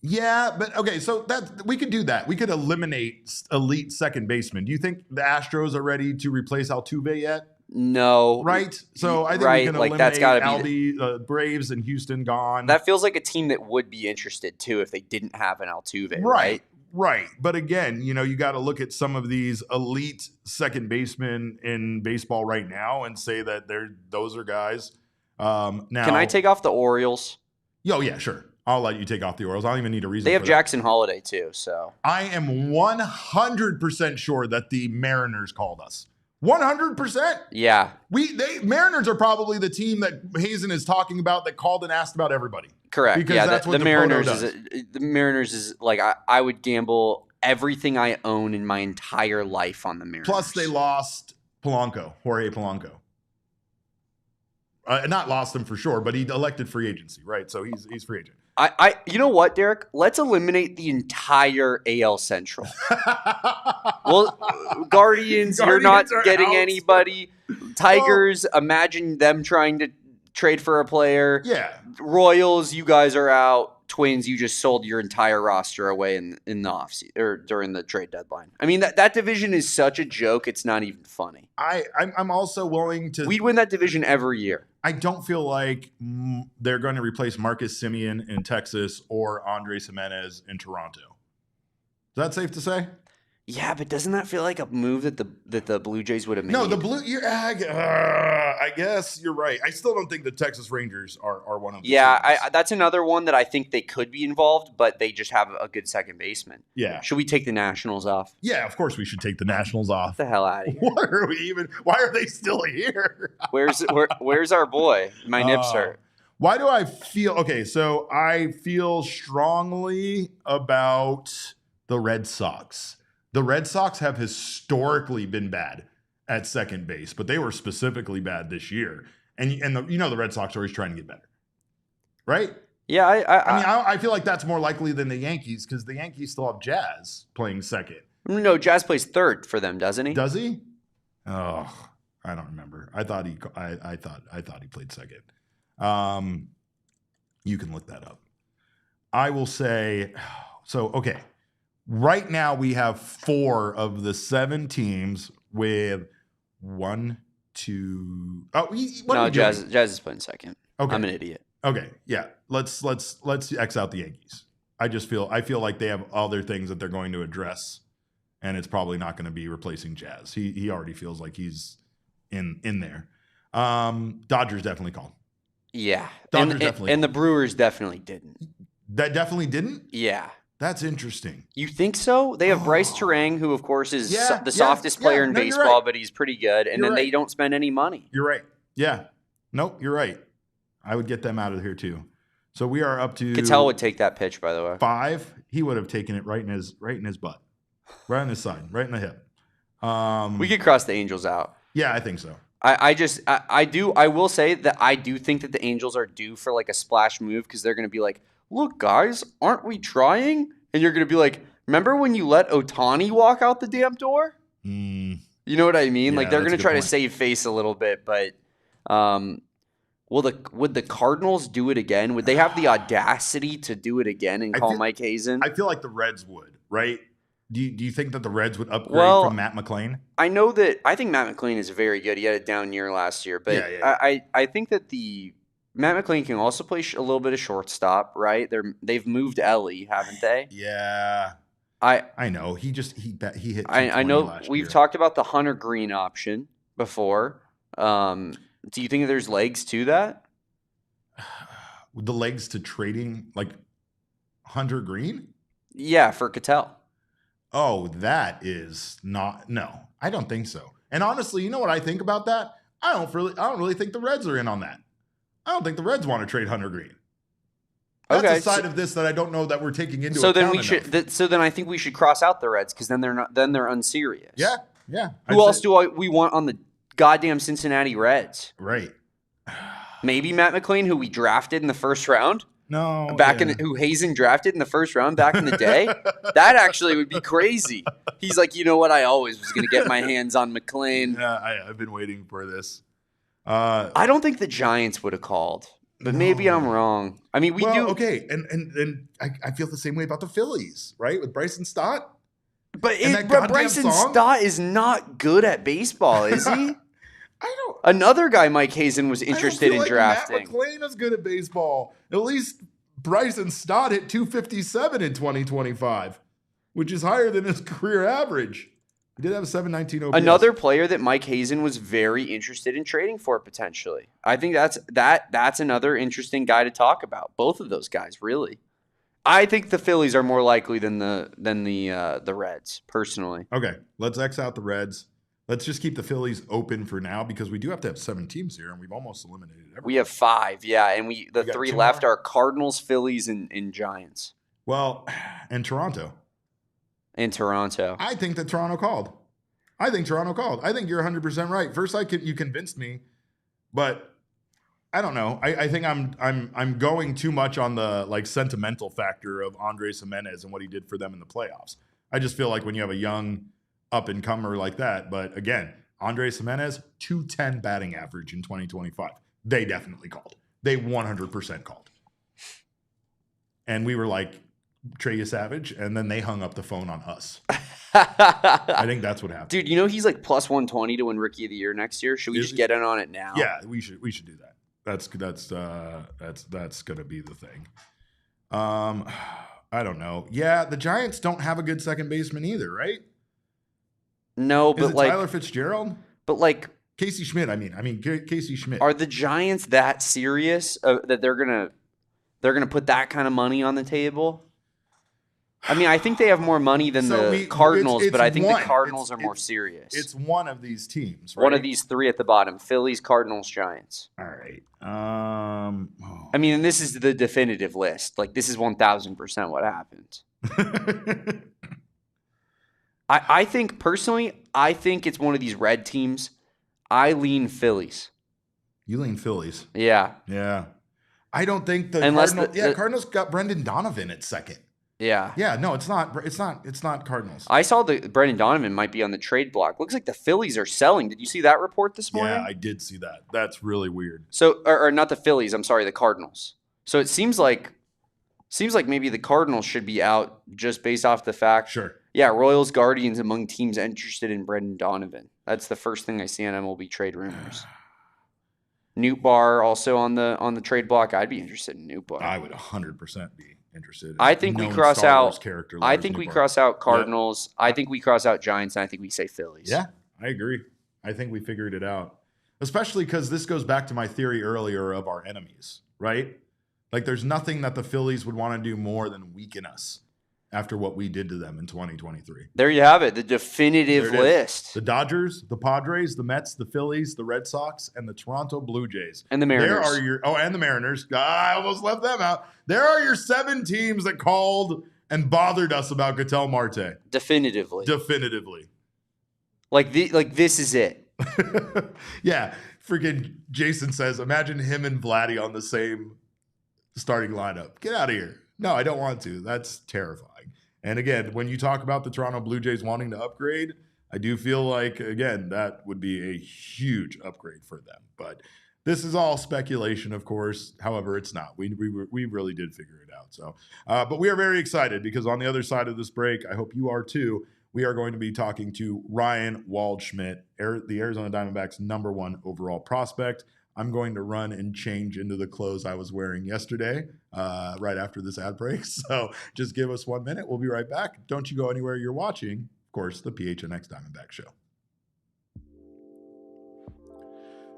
[SPEAKER 1] Yeah, but okay, so that we could do that. We could eliminate elite second baseman. Do you think the Astros are ready to replace Altuve yet?
[SPEAKER 2] No.
[SPEAKER 1] Right? So I think we can eliminate Albie, Braves and Houston gone.
[SPEAKER 2] That feels like a team that would be interested, too, if they didn't have an Altuve, right?
[SPEAKER 1] Right. But again, you got to look at some of these elite second basemen in baseball right now and say that those are guys. Now,
[SPEAKER 2] can I take off the Orioles?
[SPEAKER 1] Oh, yeah, sure. I'll let you take off the Orioles. I don't even need a reason.
[SPEAKER 2] They have Jackson Holiday, too, so.
[SPEAKER 1] I am 100% sure that the Mariners called us. 100%.
[SPEAKER 2] Yeah.
[SPEAKER 1] Mariners are probably the team that Hazen is talking about that called and asked about everybody.
[SPEAKER 2] Correct.
[SPEAKER 1] Because that's what the
[SPEAKER 2] Mariners
[SPEAKER 1] does.
[SPEAKER 2] The Mariners is like I would gamble everything I own in my entire life on the Mariners.
[SPEAKER 1] Plus they lost Jorge Polanco. Not lost him for sure, but he elected free agency, right? So he's free agent.
[SPEAKER 2] You know what, Derek? Let's eliminate the entire AL Central. Well, Guardians, you're not getting out. Anybody. Tigers, imagine them trying to trade for a player.
[SPEAKER 1] Yeah.
[SPEAKER 2] Royals, you guys are out. Twins, you just sold your entire roster away in the offseason or during the trade deadline. I mean, that division is such a joke. It's not even funny.
[SPEAKER 1] I'm also willing to.
[SPEAKER 2] We'd win that division every year.
[SPEAKER 1] I don't feel like they're going to replace Marcus Semien in Texas or Andres Gimenez in Toronto. Is that safe to say?
[SPEAKER 2] Yeah, but doesn't that feel like a move that the Blue Jays would have made?
[SPEAKER 1] No, I guess you're right. I still don't think the Texas Rangers are one of the teams.
[SPEAKER 2] That's another one that I think they could be involved, but they just have a good second baseman.
[SPEAKER 1] Yeah.
[SPEAKER 2] Should we take the Nationals off?
[SPEAKER 1] Yeah, of course we should take the Nationals off.
[SPEAKER 2] Get the hell out of here.
[SPEAKER 1] What are we even? Why are they still here?
[SPEAKER 2] Where's our boy? My nips hurt.
[SPEAKER 1] Why do I feel okay? So I feel strongly about the Red Sox. The Red Sox have historically been bad at second base, but they were specifically bad this year. And the Red Sox are always trying to get better, right?
[SPEAKER 2] Yeah,
[SPEAKER 1] I feel like that's more likely than the Yankees because the Yankees still have Jazz playing second.
[SPEAKER 2] No, Jazz plays third for them, doesn't he?
[SPEAKER 1] Does he? Oh, I don't remember. I thought he played second. You can look that up. I will say so. Okay. Right now, we have 4 of the 7 teams with 1, 2.
[SPEAKER 2] Jazz is playing second.
[SPEAKER 1] Okay.
[SPEAKER 2] I'm an idiot.
[SPEAKER 1] Okay, yeah. Let's X out the Yankees. I feel like they have other things that they're going to address, and it's probably not going to be replacing Jazz. He already feels like he's in there. Dodgers definitely called.
[SPEAKER 2] Yeah,
[SPEAKER 1] Dodgers definitely,
[SPEAKER 2] and the Brewers definitely didn't.
[SPEAKER 1] That definitely didn't.
[SPEAKER 2] Yeah.
[SPEAKER 1] That's interesting.
[SPEAKER 2] You think so? They have Bryce Terang, who, of course, is the softest player in baseball, right. But he's pretty good. And then they don't spend any money.
[SPEAKER 1] You're right. Yeah. Nope, you're right. I would get them out of here, too. So we are up to...
[SPEAKER 2] Ketel would take that pitch, by the way.
[SPEAKER 1] 5. He would have taken it right in his butt. Right on his side. Right in the hip.
[SPEAKER 2] We could cross the Angels out.
[SPEAKER 1] Yeah, I think so.
[SPEAKER 2] I will say that I do think that the Angels are due for like a splash move because they're going to be like, look, guys, aren't we trying? And you're going to be like, remember when you let Ohtani walk out the damn door? You know what I mean?
[SPEAKER 1] Yeah,
[SPEAKER 2] like they're going to try to save face a little bit, but would the Cardinals do it again? Would they have the audacity to do it again and call Mike Hazen?
[SPEAKER 1] I feel like the Reds would, right? Do you think that the Reds would upgrade from Matt McClain?
[SPEAKER 2] I think Matt McClain is very good. He had a down year last year, but I think that Matt McClain can also play a little bit of shortstop, right? They've moved Ellie, haven't they?
[SPEAKER 1] Yeah. I know. He hit.
[SPEAKER 2] I know
[SPEAKER 1] last
[SPEAKER 2] we've
[SPEAKER 1] year.
[SPEAKER 2] talked about the Hunter Green option before. Do you think there's legs to that?
[SPEAKER 1] The legs to trading like Hunter Green?
[SPEAKER 2] Yeah, for Ketel.
[SPEAKER 1] Oh, that is not. No, I don't think so. And honestly, you know what I think about that? I don't really think the Reds are in on that. I don't think the Reds want to trade Hunter Green. That's a side of this that I don't know that we're taking into account.
[SPEAKER 2] So then I think we should cross out the Reds because then they're unserious.
[SPEAKER 1] Yeah.
[SPEAKER 2] Who else do we want on the goddamn Cincinnati Reds?
[SPEAKER 1] Right.
[SPEAKER 2] Maybe Matt McClain, who we drafted in the first round.
[SPEAKER 1] No.
[SPEAKER 2] Who Hazen drafted in the first round back in the day. That actually would be crazy. He's like, you know what? I always was going to get my hands on McClain.
[SPEAKER 1] Yeah, I've been waiting for this.
[SPEAKER 2] I don't think the Giants would have called, but maybe I'm wrong. I mean, we do.
[SPEAKER 1] Okay, and I feel the same way about the Phillies, right? With Bryson Stott.
[SPEAKER 2] But Bryson Stott is not good at baseball, is he?
[SPEAKER 1] I don't.
[SPEAKER 2] Another guy Mike Hazen was interested in drafting.
[SPEAKER 1] Matt McClain is good at baseball. At least Bryson Stott hit 257 in 2025, which is higher than his career average. He did have a 719 OPS.
[SPEAKER 2] Another player that Mike Hazen was very interested in trading for potentially. I think that's another interesting guy to talk about. Both of those guys, really. I think the Phillies are more likely than the Reds, personally.
[SPEAKER 1] Okay, let's X out the Reds. Let's just keep the Phillies open for now because we do have to have 7 teams here, and we've almost eliminated everyone.
[SPEAKER 2] We have 5, yeah, and the 3 left are Cardinals, Phillies, and Giants.
[SPEAKER 1] Well, and Toronto.
[SPEAKER 2] In Toronto.
[SPEAKER 1] I think that Toronto called. I think you're 100% right. First, you convinced me, but I don't know. I think I'm going too much on the like sentimental factor of Andres Gimenez and what he did for them in the playoffs. I just feel like when you have a young up-and-comer like that, but again, Andres Gimenez, 210 batting average in 2025. They definitely called. They 100% called. and we were like, Trey Savage, and then they hung up the phone on us. I think that's what happened.
[SPEAKER 2] Dude, you know he's like plus 120 to win Rookie of the Year next year. Should we just get in on it now?
[SPEAKER 1] Yeah, we should do that. That's gonna be the thing. I don't know. Yeah, the Giants don't have a good second baseman either, right?
[SPEAKER 2] No, but like
[SPEAKER 1] Tyler Fitzgerald.
[SPEAKER 2] But like
[SPEAKER 1] Casey Schmidt. I mean Casey Schmidt.
[SPEAKER 2] Are the Giants that serious that they're gonna put that kind of money on the table? I mean, I think they have more money than the Cardinals, but I think the Cardinals are more serious.
[SPEAKER 1] It's one of these teams, right?
[SPEAKER 2] One of these three at the bottom: Phillies, Cardinals, Giants.
[SPEAKER 1] All right.
[SPEAKER 2] I mean, and this is the definitive list. Like, this is 1,000% what happened. I think personally, it's one of these red teams. I lean Phillies.
[SPEAKER 1] You lean Phillies.
[SPEAKER 2] Yeah.
[SPEAKER 1] Yeah. I don't think the Cardinals got Brendan Donovan at second.
[SPEAKER 2] Yeah.
[SPEAKER 1] Yeah, no, it's not Cardinals.
[SPEAKER 2] I saw that Brendan Donovan might be on the trade block. Looks like the Phillies are selling. Did you see that report this morning?
[SPEAKER 1] Yeah, I did see that. That's really weird.
[SPEAKER 2] So, or not the Phillies, I'm sorry, the Cardinals. So it seems like maybe the Cardinals should be out just based off the fact.
[SPEAKER 1] Sure.
[SPEAKER 2] Yeah, Royals, Guardians among teams interested in Brendan Donovan. That's the first thing I see on MLB trade rumors. Newt Bar also on the trade block. I'd be interested in Newt Bar.
[SPEAKER 1] I would 100% be interested.
[SPEAKER 2] I think we cross out. I think we cross out Cardinals. Yeah. I think we cross out Giants, and I think we say Phillies.
[SPEAKER 1] Yeah, I agree. I think we figured it out, especially because this goes back to my theory earlier of our enemies, right? Like, there's nothing that the Phillies would want to do more than weaken us after what we did to them in 2023.
[SPEAKER 2] There you have it, the definitive list.
[SPEAKER 1] The Dodgers, the Padres, the Mets, the Phillies, the Red Sox, and the Toronto Blue Jays.
[SPEAKER 2] And the Mariners.
[SPEAKER 1] There are and the Mariners. I almost left them out. There are your 7 teams that called and bothered us about Ketel Marte.
[SPEAKER 2] Definitively.
[SPEAKER 1] Like
[SPEAKER 2] this is it.
[SPEAKER 1] Yeah. Freaking Jason says, imagine him and Vladdy on the same starting lineup. Get out of here. No, I don't want to. That's terrifying. And again, when you talk about the Toronto Blue Jays wanting to upgrade, I do feel like, again, that would be a huge upgrade for them. But this is all speculation, of course. However, it's not. We really did figure it out. So, but we are very excited because on the other side of this break, I hope you are too, we are going to be talking to Ryan Waldschmidt, the Arizona Diamondbacks' #1 overall prospect. I'm going to run and change into the clothes I was wearing yesterday right after this ad break. So just give us 1 minute. We'll be right back. Don't you go anywhere. You're watching, of course, the PHNX Diamondback Show.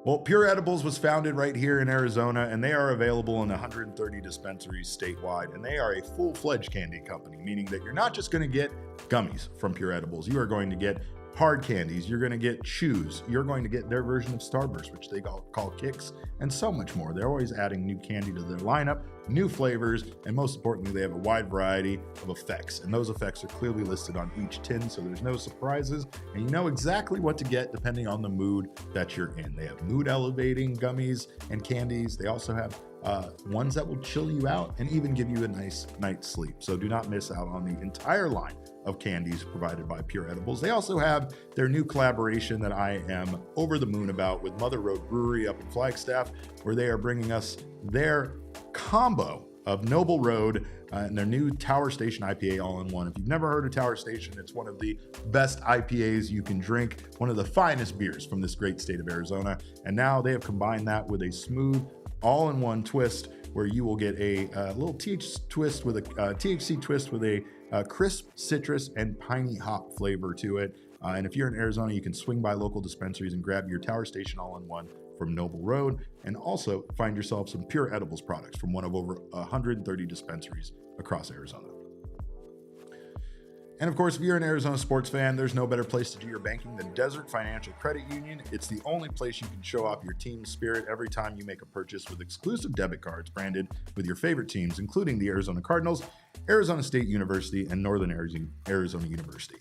[SPEAKER 1] Well, Pure Edibles was founded right here in Arizona, and they are available in 130 dispensaries statewide, and they are a full-fledged candy company, meaning that you're not just going to get gummies from Pure Edibles. You are going to get hard candies, you're going to get chews, you're going to get their version of Starburst, which they call Kicks, and so much more. They're always adding new candy to their lineup, new flavors, and most importantly, they have a wide variety of effects. And those effects are clearly listed on each tin, so there's no surprises, and you know exactly what to get depending on the mood that you're in. They have mood-elevating gummies and candies. They also have ones that will chill you out and even give you a nice night's sleep. So do not miss out on the entire line of candies provided by Pure Edibles. They also have their new collaboration that I am over the moon about with Mother Road Brewery up in Flagstaff, where they are bringing us their combo of Noble Road and their new Tower Station IPA all-in-one. If you've never heard of Tower Station, it's one of the best IPAs you can drink, one of the finest beers from this great state of Arizona. And now they have combined that with a smooth all-in-one twist where you will get a little THC twist with a crisp citrus and piney hop flavor to it. And if you're in Arizona, you can swing by local dispensaries and grab your Tower Station all-in-one from Noble Road, and also find yourself some Pure Edibles products from one of over 130 dispensaries across Arizona. And of course, if you're an Arizona sports fan, there's no better place to do your banking than Desert Financial Credit Union. It's the only place you can show off your team's spirit every time you make a purchase with exclusive debit cards branded with your favorite teams, including the Arizona Cardinals, Arizona State University, and Northern Arizona University.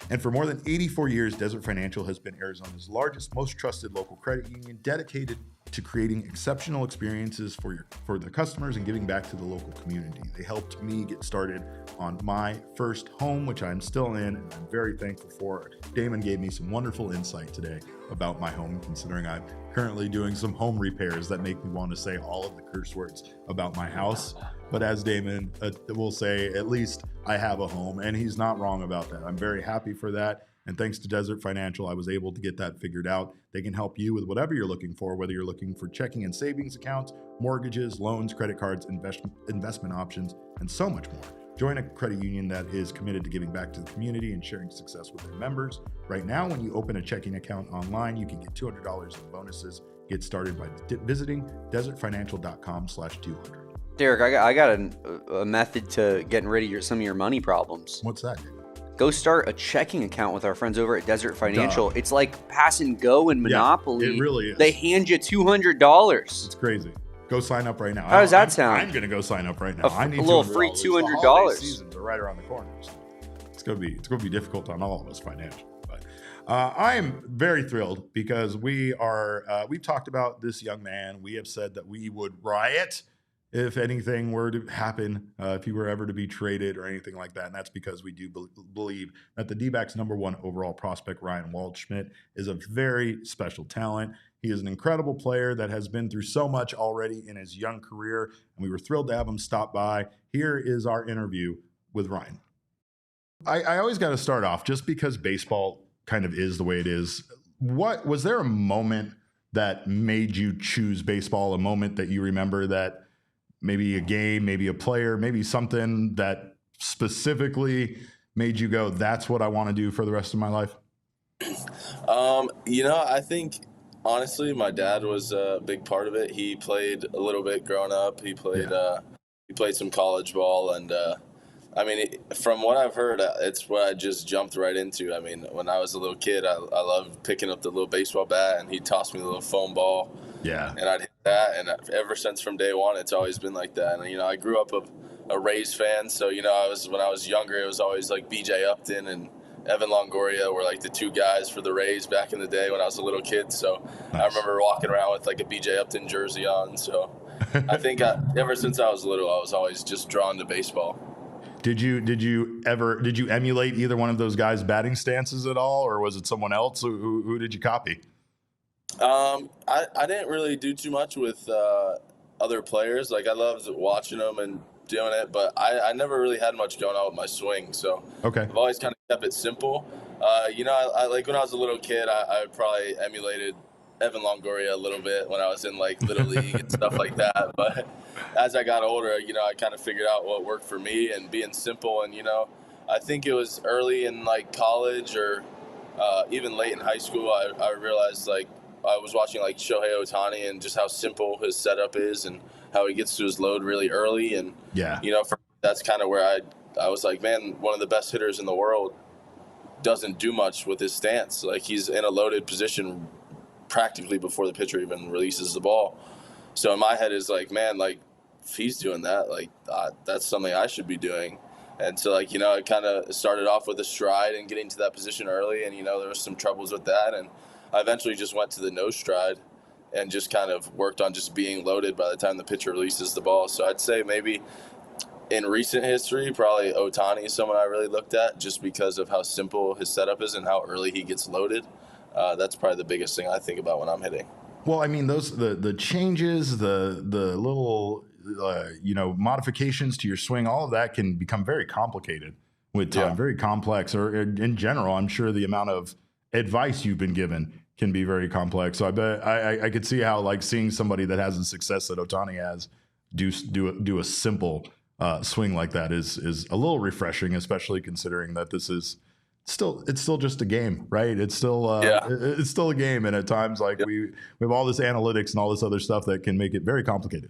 [SPEAKER 1] And for more than 84 years, Desert Financial has been Arizona's largest, most trusted local credit union, dedicated to creating exceptional experiences for the customers and giving back to the local community. They helped me get started on my first home, which I'm still in, and I'm very thankful for. Damon gave me some wonderful insight today about my home, considering I'm currently doing some home repairs that make me want to say all of the curse words about my house. But as Damon will say, at least I have a home, and he's not wrong about that. I'm very happy for that. And thanks to Desert Financial, I was able to get that figured out. They can help you with whatever you're looking for, whether you're looking for checking and savings accounts, mortgages, loans, credit cards, investment options, and so much more. Join a credit union that is committed to giving back to the community and sharing success with their members. Right now, when you open a checking account online, you can get $200 in bonuses. Get started by visiting desertfinancial.com/200.
[SPEAKER 2] Derek, I got a method to getting rid of some of your money problems.
[SPEAKER 1] What's that?
[SPEAKER 2] Go start a checking account with our friends over at Desert Financial. It's like pass and go in Monopoly.
[SPEAKER 1] Yeah, it really is.
[SPEAKER 2] They hand you $200.
[SPEAKER 1] It's crazy. Go sign up right now.
[SPEAKER 2] How does that sound?
[SPEAKER 1] I'm going to go sign up right now. I need
[SPEAKER 2] a little free $200.
[SPEAKER 1] The holiday seasons are right around the corner. So it's going to be difficult on all of us financially. But I am very thrilled because we've talked about this young man. We have said that we would riot if anything were to happen, if he were ever to be traded or anything like that. And that's because we do believe that the D-backs #1 overall prospect, Ryan Waldschmidt, is a very special talent. He is an incredible player that has been through so much already in his young career, and we were thrilled to have him stop by. Here is our interview with Ryan. I always got to start off, just because baseball kind of is the way it is. Was there a moment that made you choose baseball, a moment that you remember that maybe a game, maybe a player, maybe something that specifically made you go, that's what I want to do for the rest of my life?
[SPEAKER 3] I think, honestly, my dad was a big part of it. He played a little bit growing up. He played some college ball. And, from what I've heard, it's what I just jumped right into. I mean, when I was a little kid, I loved picking up the little baseball bat, and he'd toss me the little foam ball.
[SPEAKER 1] Yeah.
[SPEAKER 3] And I'd hit that, and ever since from day one, it's always been like that. And, I grew up a Rays fan, so, when I was younger, it was always like B.J. Upton and Evan Longoria were like the two guys for the Rays back in the day when I was a little kid. So nice. I remember walking around with like a B.J. Upton jersey on. So I think ever since I was little, I was always just drawn to baseball.
[SPEAKER 1] Did you emulate either one of those guys' batting stances at all, or was it someone else? Who did you copy?
[SPEAKER 3] I didn't really do too much with other players. Like, I loved watching them and doing it, but I never really had much going on with my swing. So
[SPEAKER 1] okay.
[SPEAKER 3] I've always kind of kept it simple. I like when I was a little kid, I probably emulated Evan Longoria a little bit when I was in like Little League and stuff like that. But as I got older, I kind of figured out what worked for me and being simple. And, I think it was early in like college or even late in high school, I realized like I was watching like Shohei Ohtani and just how simple his setup is and how he gets to his load really early. And, that's kind of where I was like, man, one of the best hitters in the world doesn't do much with his stance. Like, he's in a loaded position practically before the pitcher even releases the ball. So in my head is like, man, like if he's doing that, like that's something I should be doing. And so like, I kind of started off with a stride and getting to that position early. And, there was some troubles with that. And I eventually just went to the no stride and just kind of worked on just being loaded by the time the pitcher releases the ball. So I'd say maybe in recent history, probably Ohtani is someone I really looked at just because of how simple his setup is and how early he gets loaded. That's probably the biggest thing I think about when I'm hitting.
[SPEAKER 1] Well, I mean, those the changes, the little modifications to your swing, all of that can become very complicated with time, very complex. Or in general, I'm sure the amount of advice you've been given can be very complex. So I bet I could see how like seeing somebody that has the success that Ohtani has do a simple swing like that is a little refreshing, especially considering that this is it's still just a game, right? It's still it's still a game, and at times like we have all this analytics and all this other stuff that can make it very complicated.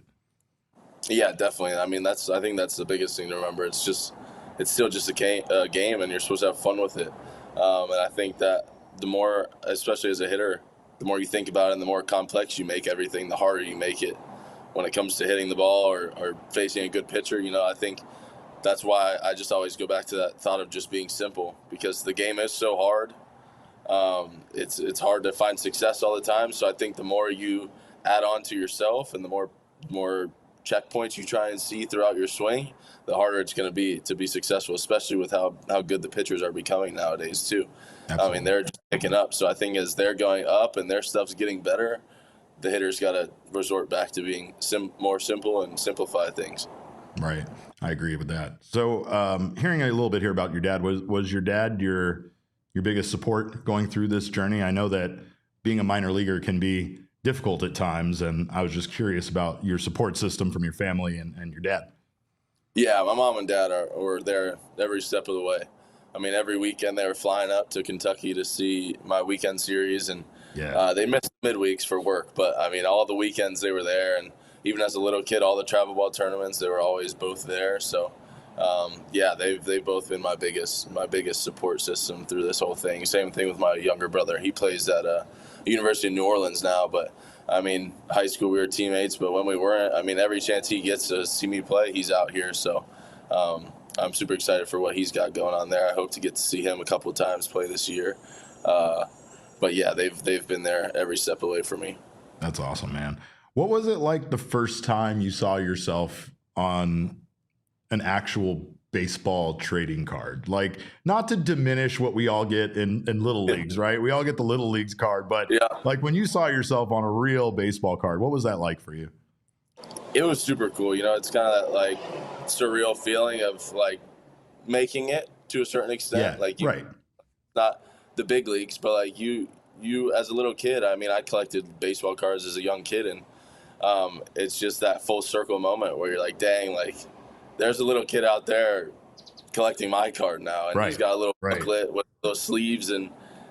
[SPEAKER 3] Yeah, definitely. I mean, I think that's the biggest thing to remember. It's still just a game, and you're supposed to have fun with it. And I think that the more, especially as a hitter, the more you think about it and the more complex you make everything, the harder you make it when it comes to hitting the ball or facing a good pitcher. I think that's why I just always go back to that thought of just being simple, because the game is so hard. It's hard to find success all the time. So I think the more you add on to yourself, and the more checkpoints you try and see throughout your swing, the harder it's going to be successful, especially with how good the pitchers are becoming nowadays too. Absolutely. I mean, they're just picking up. So I think as they're going up and their stuff's getting better, the hitters got to resort back to being more simple and simplify things.
[SPEAKER 1] Right. I agree with that. So hearing a little bit here about your dad, was your dad your biggest support going through this journey? I know that being a minor leaguer can be difficult at times, and I was just curious about your support system from your family and your dad. Yeah,
[SPEAKER 3] my mom and dad were there every step of the way. I mean, every weekend they were flying up to Kentucky to see my weekend series, and they missed midweeks for work. But, I mean, all the weekends they were there, and even as a little kid, all the travel ball tournaments, they were always both there. So, they've both been my biggest support system through this whole thing. Same thing with my younger brother. He plays at University of New Orleans now, but I mean, high school we were teammates, but when we weren't, I mean, every chance he gets to see me play, he's out here. So I'm super excited for what he's got going on there. I hope to get to see him a couple of times play this year. But yeah, they've been there every step of the way for me.
[SPEAKER 1] That's awesome, man. What was it like the first time you saw yourself on an actual baseball trading card? Like, not to diminish what we all get in little leagues, right? We all get the little leagues card, but like when you saw yourself on a real baseball card, what was that like for you?
[SPEAKER 3] It was super cool. You know, it's kind of that like surreal feeling of like making it to a certain extent. Like, not the big leagues, but like you as a little kid, I mean, I collected baseball cards as a young kid, and it's just that full circle moment where you're like, dang, like there's a little kid out there collecting my card now, and he's got a little booklet with those sleeves, and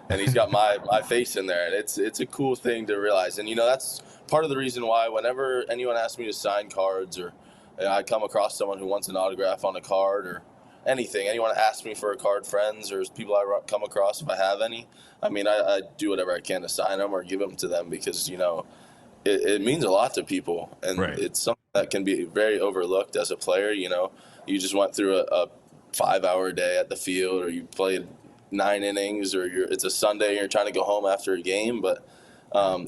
[SPEAKER 3] he's got my face in there, and it's a cool thing to realize. And you know, that's part of the reason why whenever anyone asks me to sign cards, or I come across someone who wants an autograph on a card or anything, anyone asks me for a card, friends or people I come across, if I have any, I mean, I do whatever I can to sign them or give them to them, because you know, it means a lot to people, and it's something that can be very overlooked as a player. You know, you just went through a 5-hour day at the field, or you played 9 innings, or it's a Sunday and you're trying to go home after a game, but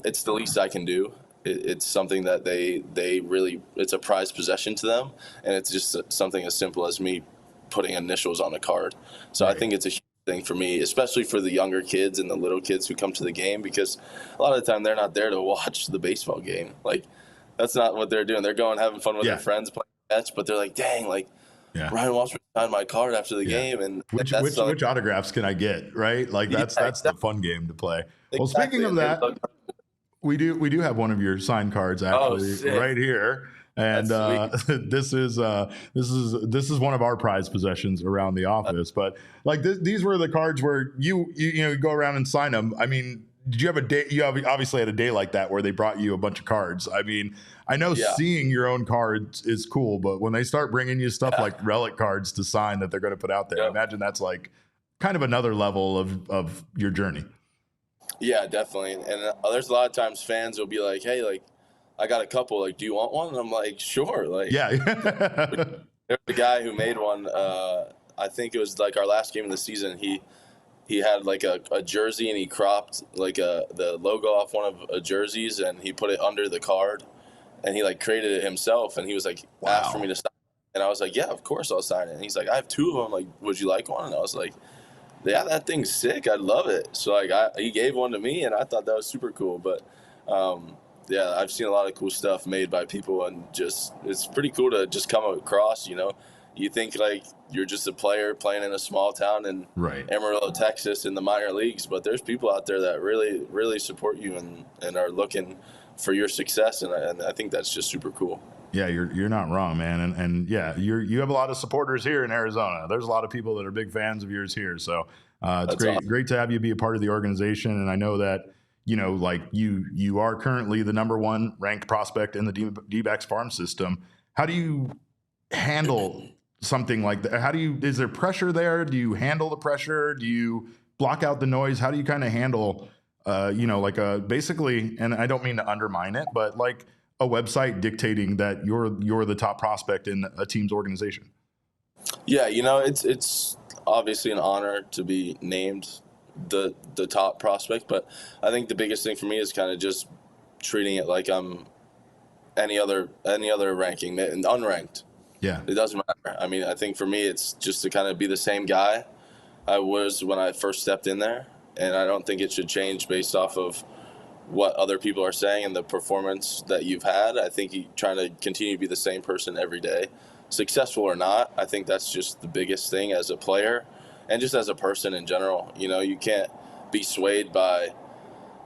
[SPEAKER 3] it's the least I can do. It's something that they really, it's a prized possession to them, and it's just something as simple as me putting initials on a card. So I think it's a huge thing for me, especially for the younger kids and the little kids who come to the game, because a lot of the time they're not there to watch the baseball game. Like, that's not what they're doing. They're going having fun with their friends playing catch, but they're like, dang, like Ryan Waldschmidt signed my card after the game, and
[SPEAKER 1] which autographs can I get, right? Like that's the fun game to play. Well, speaking of that, we do have one of your signed cards actually right here. And this is one of our prized possessions around the office. But like these were the cards where you go around and sign them. I mean, did you have a day? You obviously had a day like that where they brought you a bunch of cards. I mean, I know seeing your own cards is cool, but when they start bringing you stuff like relic cards to sign that they're going to put out there, I imagine that's like kind of another level of your journey. Yeah, definitely. And there's a lot of times fans will be like, hey, like, I got a couple, like, do you want one? And I'm like, sure. Like, there's a guy who made one, I think it was like our last game of the season. He had like a jersey, and he cropped like the logo off one of the jerseys, and he put it under the card, and he like created it himself. And he was like, asked for me to sign it. And I was like, yeah, of course I'll sign it. And he's like, I have 2 of them. Like, would you like one? And I was like, yeah, that thing's sick. I'd love it. So like he gave one to me, and I thought that was super cool. But yeah, I've seen a lot of cool stuff made by people, and just it's pretty cool to just come across. You know, you think like you're just a player playing in a small town in Amarillo, Texas, in the minor leagues, but there's people out there that really, really support you and are looking for your success, and I think that's just super cool. Yeah, you're not wrong, man, and yeah, you have a lot of supporters here in Arizona. There's a lot of people that are big fans of yours here, so it's great to have you be a part of the organization. And I know that like you are currently the #1 ranked prospect in the Dbacks farm system. How do you handle something like that? Is there pressure there? Do you handle the pressure? Do you block out the noise? How do you kind of handle basically, and I don't mean to undermine it, but like a website dictating that you're the top prospect in a team's organization? Yeah, it's obviously an honor to be named the top prospect, but I think the biggest thing for me is kind of just
[SPEAKER 3] treating it like I'm any other ranking and unranked.
[SPEAKER 1] Yeah.
[SPEAKER 3] It doesn't matter. I mean, I think for me, it's just to kind of be the same guy I was when I first stepped in there. And I don't think it should change based off of what other people are saying and the performance that you've had. I think you trying to continue to be the same person every day, successful or not. I think that's just the biggest thing as a player and just as a person in general. You know, you can't be swayed by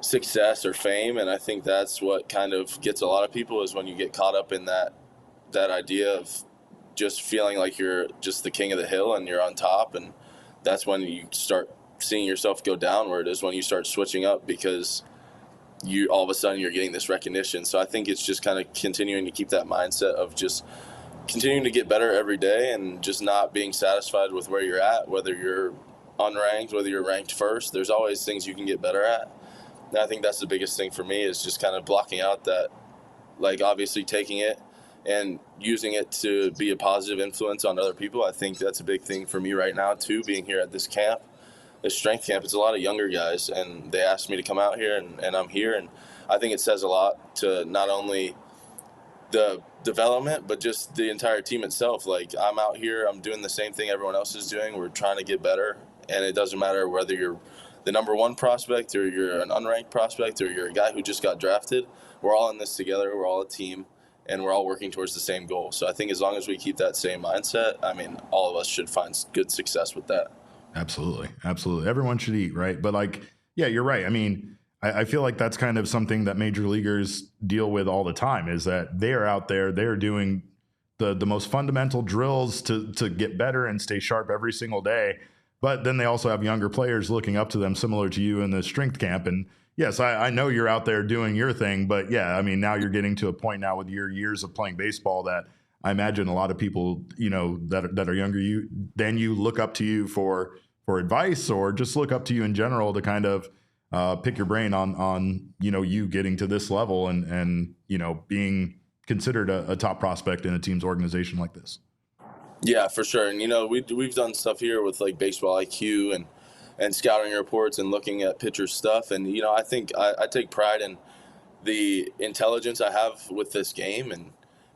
[SPEAKER 3] success or fame. And I think that's what kind of gets a lot of people is when you get caught up in that idea of just feeling like you're just the king of the hill and you're on top. And that's when you start seeing yourself go downward, is when you start switching up because you all of a sudden you're getting this recognition. So I think it's just kind of continuing to keep that mindset of just continuing to get better every day and just not being satisfied with where you're at, whether you're unranked, whether you're ranked first. There's always things you can get better at. And I think that's the biggest thing for me, is just kind of blocking out that, like, obviously taking it and using it to be a positive influence on other people. I think that's a big thing for me right now too, being here at this camp, this strength camp. It's a lot of younger guys, and they asked me to come out here, and I'm here. And I think it says a lot to not only the development, but just the entire team itself. Like, I'm out here, I'm doing the same thing everyone else is doing. We're trying to get better, and it doesn't matter whether you're the number one prospect or you're an unranked prospect or you're a guy who just got drafted. We're all in this together. We're all a team, and we're all working towards the same goal. So I think as long as we keep that same mindset, I mean, all of us should find good success with that.
[SPEAKER 1] Absolutely. Absolutely. Everyone should eat, right? But, like, yeah, you're right. I mean, I feel like that's kind of something that major leaguers deal with all the time, is that they are out there, they're doing the most fundamental drills to get better and stay sharp every single day. But then they also have younger players looking up to them, similar to you in the strength camp. And yes, I know you're out there doing your thing, but yeah, I mean, now you're getting to a point now with your years of playing baseball that I imagine a lot of people, you know, that are younger than you look up to you for advice, or just look up to you in general to kind of pick your brain on, you know, you getting to this level and, you know, being considered a top prospect in a team's organization like this.
[SPEAKER 3] Yeah, for sure. And, you know, we've done stuff here with, like, baseball IQ and scouting reports and looking at pitcher stuff. And, you know, I think I take pride in the intelligence I have with this game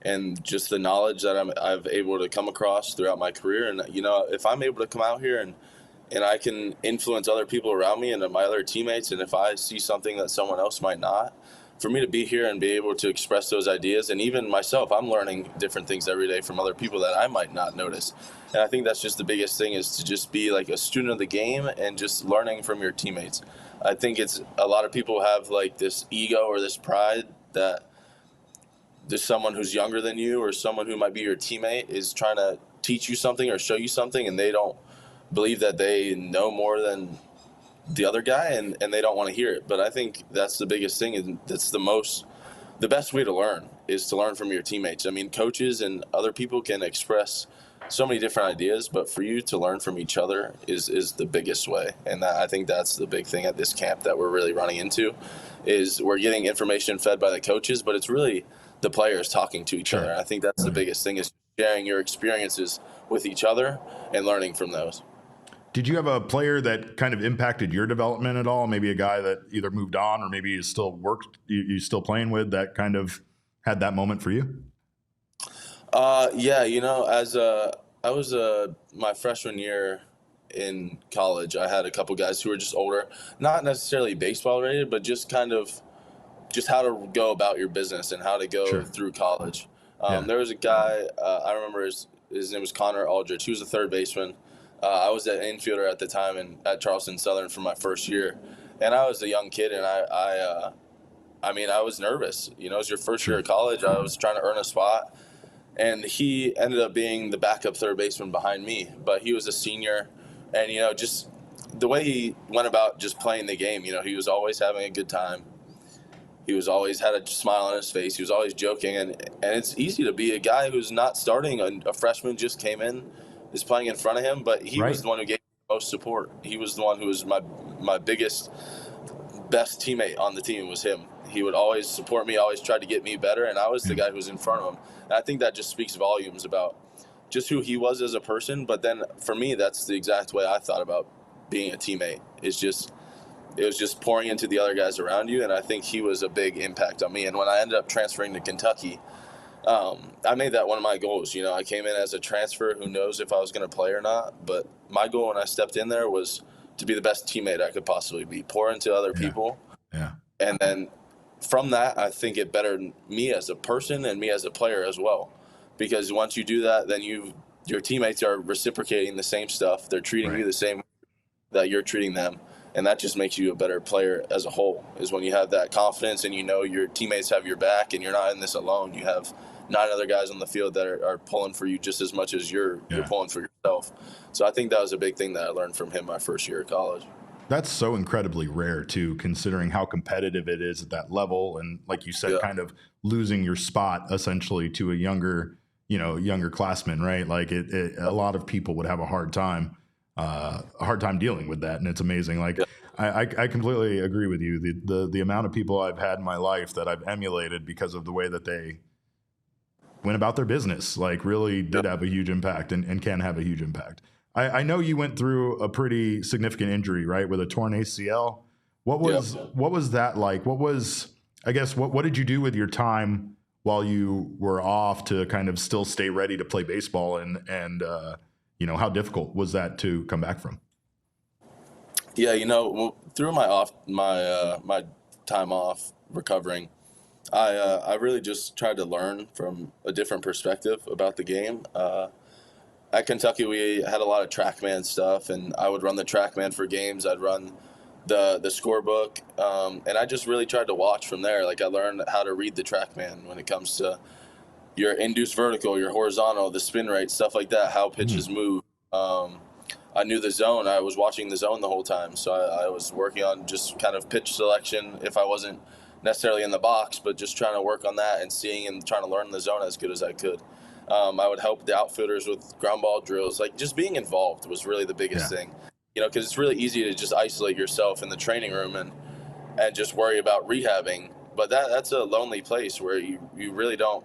[SPEAKER 3] and just the knowledge that I've able to come across throughout my career. And, you know, if I'm able to come out here and I can influence other people around me and my other teammates, and if I see something that someone else might not, for me to be here and be able to express those ideas, and even myself, I'm learning different things every day from other people that I might not notice. And I think that's just the biggest thing, is to just be like a student of the game and just learning from your teammates. I think it's a lot of people have like this ego or this pride that there's someone who's younger than you or someone who might be your teammate is trying to teach you something or show you something, and they don't believe that they know more than the other guy, and they don't want to hear it. But I think that's the biggest thing, and that's the best way to learn, is to learn from your teammates. I mean, coaches and other people can express so many different ideas, but for you to learn from each other is the biggest way. And I think that's the big thing at this camp that we're really running into, is we're getting information fed by the coaches, but it's really the players talking to each other. I think that's the biggest thing, is sharing your experiences with each other and learning from those.
[SPEAKER 1] Did you have a player that kind of impacted your development at all? Maybe a guy that either moved on or maybe you still still playing with, that kind of had that moment for you?
[SPEAKER 3] Yeah, you know, I was my freshman year in college, I had a couple guys who were just older, not necessarily baseball related, but just kind of just how to go about your business and how to go through college. There was a guy, I remember his name was Connor Aldrich. He was a third baseman. I was an infielder at the time at Charleston Southern for my first year, and I was a young kid, and I mean, I was nervous. You know, it was your first year of college. I was trying to earn a spot, and he ended up being the backup third baseman behind me. But he was a senior, and, you know, just the way he went about just playing the game, you know, he was always having a good time. He was always had a smile on his face. He was always joking, and it's easy to be a guy who's not starting. A freshman just came in, is playing in front of him, but he was the one who gave me the most support. He was the one who was my biggest, best teammate on the team, was him. He would always support me, always tried to get me better, and I was the guy who was in front of him. And I think that just speaks volumes about just who he was as a person. But then for me, that's the exact way I thought about being a teammate. It's just it was just pouring into the other guys around you. And I think he was a big impact on me. And when I ended up transferring to Kentucky, I made that one of my goals. You know, I came in as a transfer, who knows if I was going to play or not. But my goal when I stepped in there was to be the best teammate I could possibly be, pour into other people.
[SPEAKER 1] Yeah.
[SPEAKER 3] And then from that, I think it bettered me as a person and me as a player as well. Because once you do that, then your teammates are reciprocating the same stuff. They're treating you the same that you're treating them. And that just makes you a better player as a whole, is when you have that confidence and you know your teammates have your back and you're not in this alone. You have 9 other guys on the field that are pulling for you just as much as you're pulling for yourself. So I think that was a big thing that I learned from him my first year of college.
[SPEAKER 1] That's so incredibly rare, too, considering how competitive it is at that level. And like you said, kind of losing your spot essentially to a younger classman, right? Like a lot of people would have a hard time dealing with that. And it's amazing. Like I completely agree with you. The amount of people I've had in my life that I've emulated because of the way that they went about their business, like really did have a huge impact and can have a huge impact. I know you went through a pretty significant injury, right, with a torn ACL. What was that like? What did you do with your time while you were off to kind of still stay ready to play baseball? And how difficult was that to come back from?
[SPEAKER 3] Yeah, through my time off recovering, I really just tried to learn from a different perspective about the game. At Kentucky, we had a lot of TrackMan stuff, and I would run the TrackMan for games. I'd run the scorebook, and I just really tried to watch from there. Like, I learned how to read the TrackMan when it comes to your induced vertical, your horizontal, the spin rate, stuff like that, how pitches move. I knew the zone. I was watching the zone the whole time, so I was working on just kind of pitch selection if I wasn't necessarily in the box, but just trying to work on that and seeing and trying to learn the zone as good as I could. I would help the outfielders with ground ball drills. Like, just being involved was really the biggest thing, because it's really easy to just isolate yourself in the training room and just worry about rehabbing. But that's a lonely place where you really don't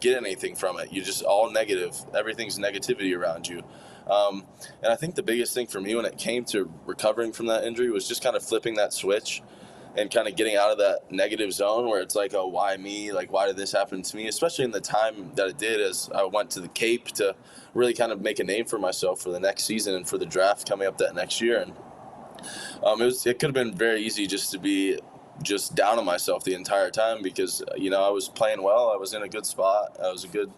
[SPEAKER 3] get anything from it. You just all negative. Everything's negativity around you. And I think the biggest thing for me when it came to recovering from that injury was just kind of flipping that switch and kind of getting out of that negative zone where it's like, oh, why me? Like, why did this happen to me? Especially in the time that it did, as I went to the Cape to really kind of make a name for myself for the next season and for the draft coming up that next year. And it could have been very easy just to be just down on myself the entire time because, I was playing well. I was in a good spot. I was a good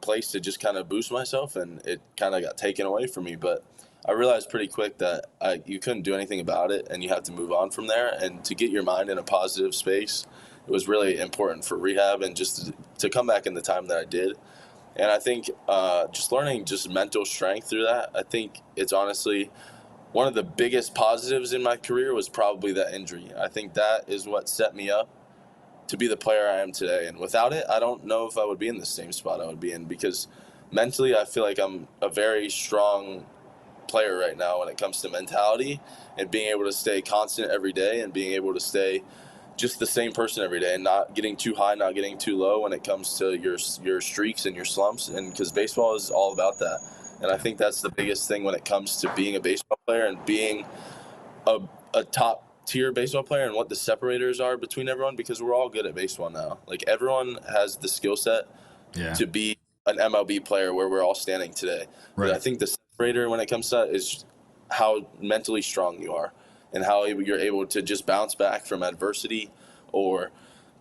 [SPEAKER 3] place to just kind of boost myself, and it kind of got taken away from me. But I realized pretty quick that you couldn't do anything about it, and you have to move on from there. And to get your mind in a positive space, it was really important for rehab and just to come back in the time that I did. And I think just learning just mental strength through that, I think it's honestly one of the biggest positives in my career was probably that injury. I think that is what set me up to be the player I am today. And without it, I don't know if I would be in the same spot I would be in, because mentally I feel like I'm a very strong player right now when it comes to mentality and being able to stay constant every day and being able to stay just the same person every day and not getting too high, not getting too low when it comes to your streaks and your slumps. And because baseball is all about that. And I think that's the biggest thing when it comes to being a baseball player and being a top tier baseball player and what the separators are between everyone, because we're all good at baseball now. Like, everyone has the skill set to be an MLB player where we're all standing today. Right. But I think the separator when it comes to that is how mentally strong you are and how you're able to just bounce back from adversity, or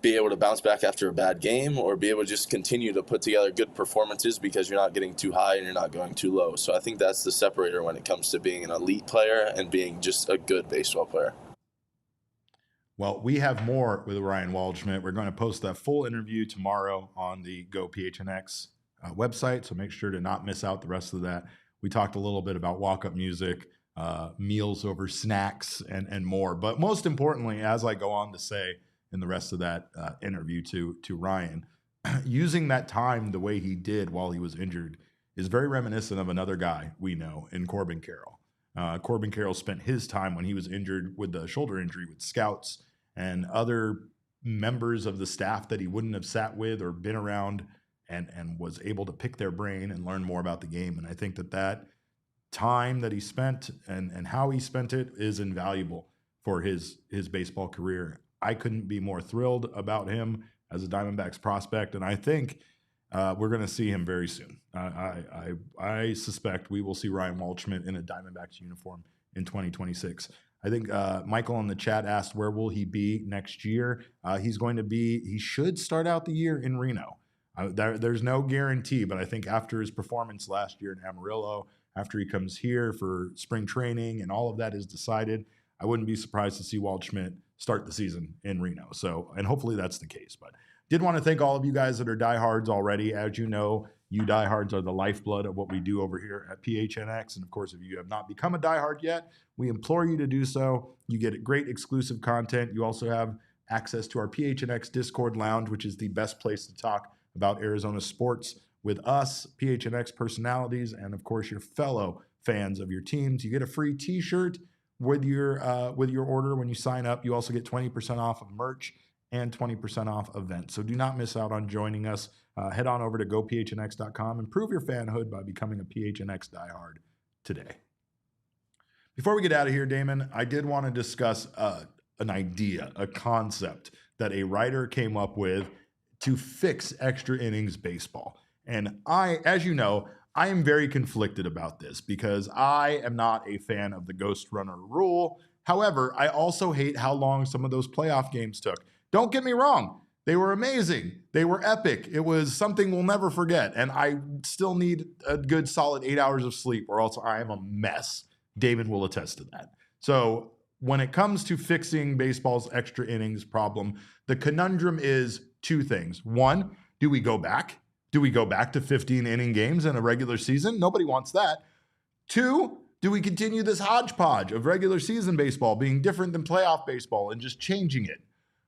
[SPEAKER 3] be able to bounce back after a bad game, or be able to just continue to put together good performances because you're not getting too high and you're not going too low. So I think that's the separator when it comes to being an elite player and being just a good baseball player.
[SPEAKER 1] Well, we have more with Ryan Waldschmidt. We're going to post that full interview tomorrow on the Go PHNX website, so make sure to not miss out the rest of that. We talked a little bit about walk-up music, meals over snacks, and more. But most importantly, as I go on to say in the rest of that interview to Ryan, using that time the way he did while he was injured is very reminiscent of another guy we know in Corbin Carroll. Corbin Carroll spent his time when he was injured with the shoulder injury with scouts and other members of the staff that he wouldn't have sat with or been around, and was able to pick their brain and learn more about the game. And I think that time that he spent and how he spent it is invaluable for his baseball career. I couldn't be more thrilled about him as a Diamondbacks prospect, and I think we're going to see him very soon. I suspect we will see Ryan Waldschmidt in a Diamondbacks uniform in 2026. I think Michael in the chat asked, where will he be next year? He should start out the year in Reno. There's no guarantee, but I think after his performance last year in Amarillo, after he comes here for spring training and all of that is decided, I wouldn't be surprised to see Waldschmidt start the season in Reno. So, and hopefully that's the case. But did want to thank all of you guys that are diehards already. As you know, you diehards are the lifeblood of what we do over here at PHNX. And of course, if you have not become a diehard yet, we implore you to do so. You get great exclusive content. You also have access to our PHNX Discord lounge, which is the best place to talk about Arizona sports with us, PHNX personalities, and of course your fellow fans of your teams. You get a free t-shirt with your order when you sign up. You also get 20% off of merch and 20% off events. So do not miss out on joining us. Head on over to gophnx.com and prove your fanhood by becoming a PHNX diehard today. Before we get out of here, Damon, I did want to discuss an idea, a concept that a writer came up with to fix extra innings baseball. And as you know, I am very conflicted about this because I am not a fan of the ghost runner rule. However, I also hate how long some of those playoff games took. Don't get me wrong. They were amazing. They were epic. It was something we'll never forget. And I still need a good solid 8 hours of sleep or else I am a mess. Damon will attest to that. So when it comes to fixing baseball's extra innings problem, the conundrum is two things. One, do we go back? Do we go back to 15 inning games in a regular season? Nobody wants that. Two, do we continue this hodgepodge of regular season baseball being different than playoff baseball and just changing it?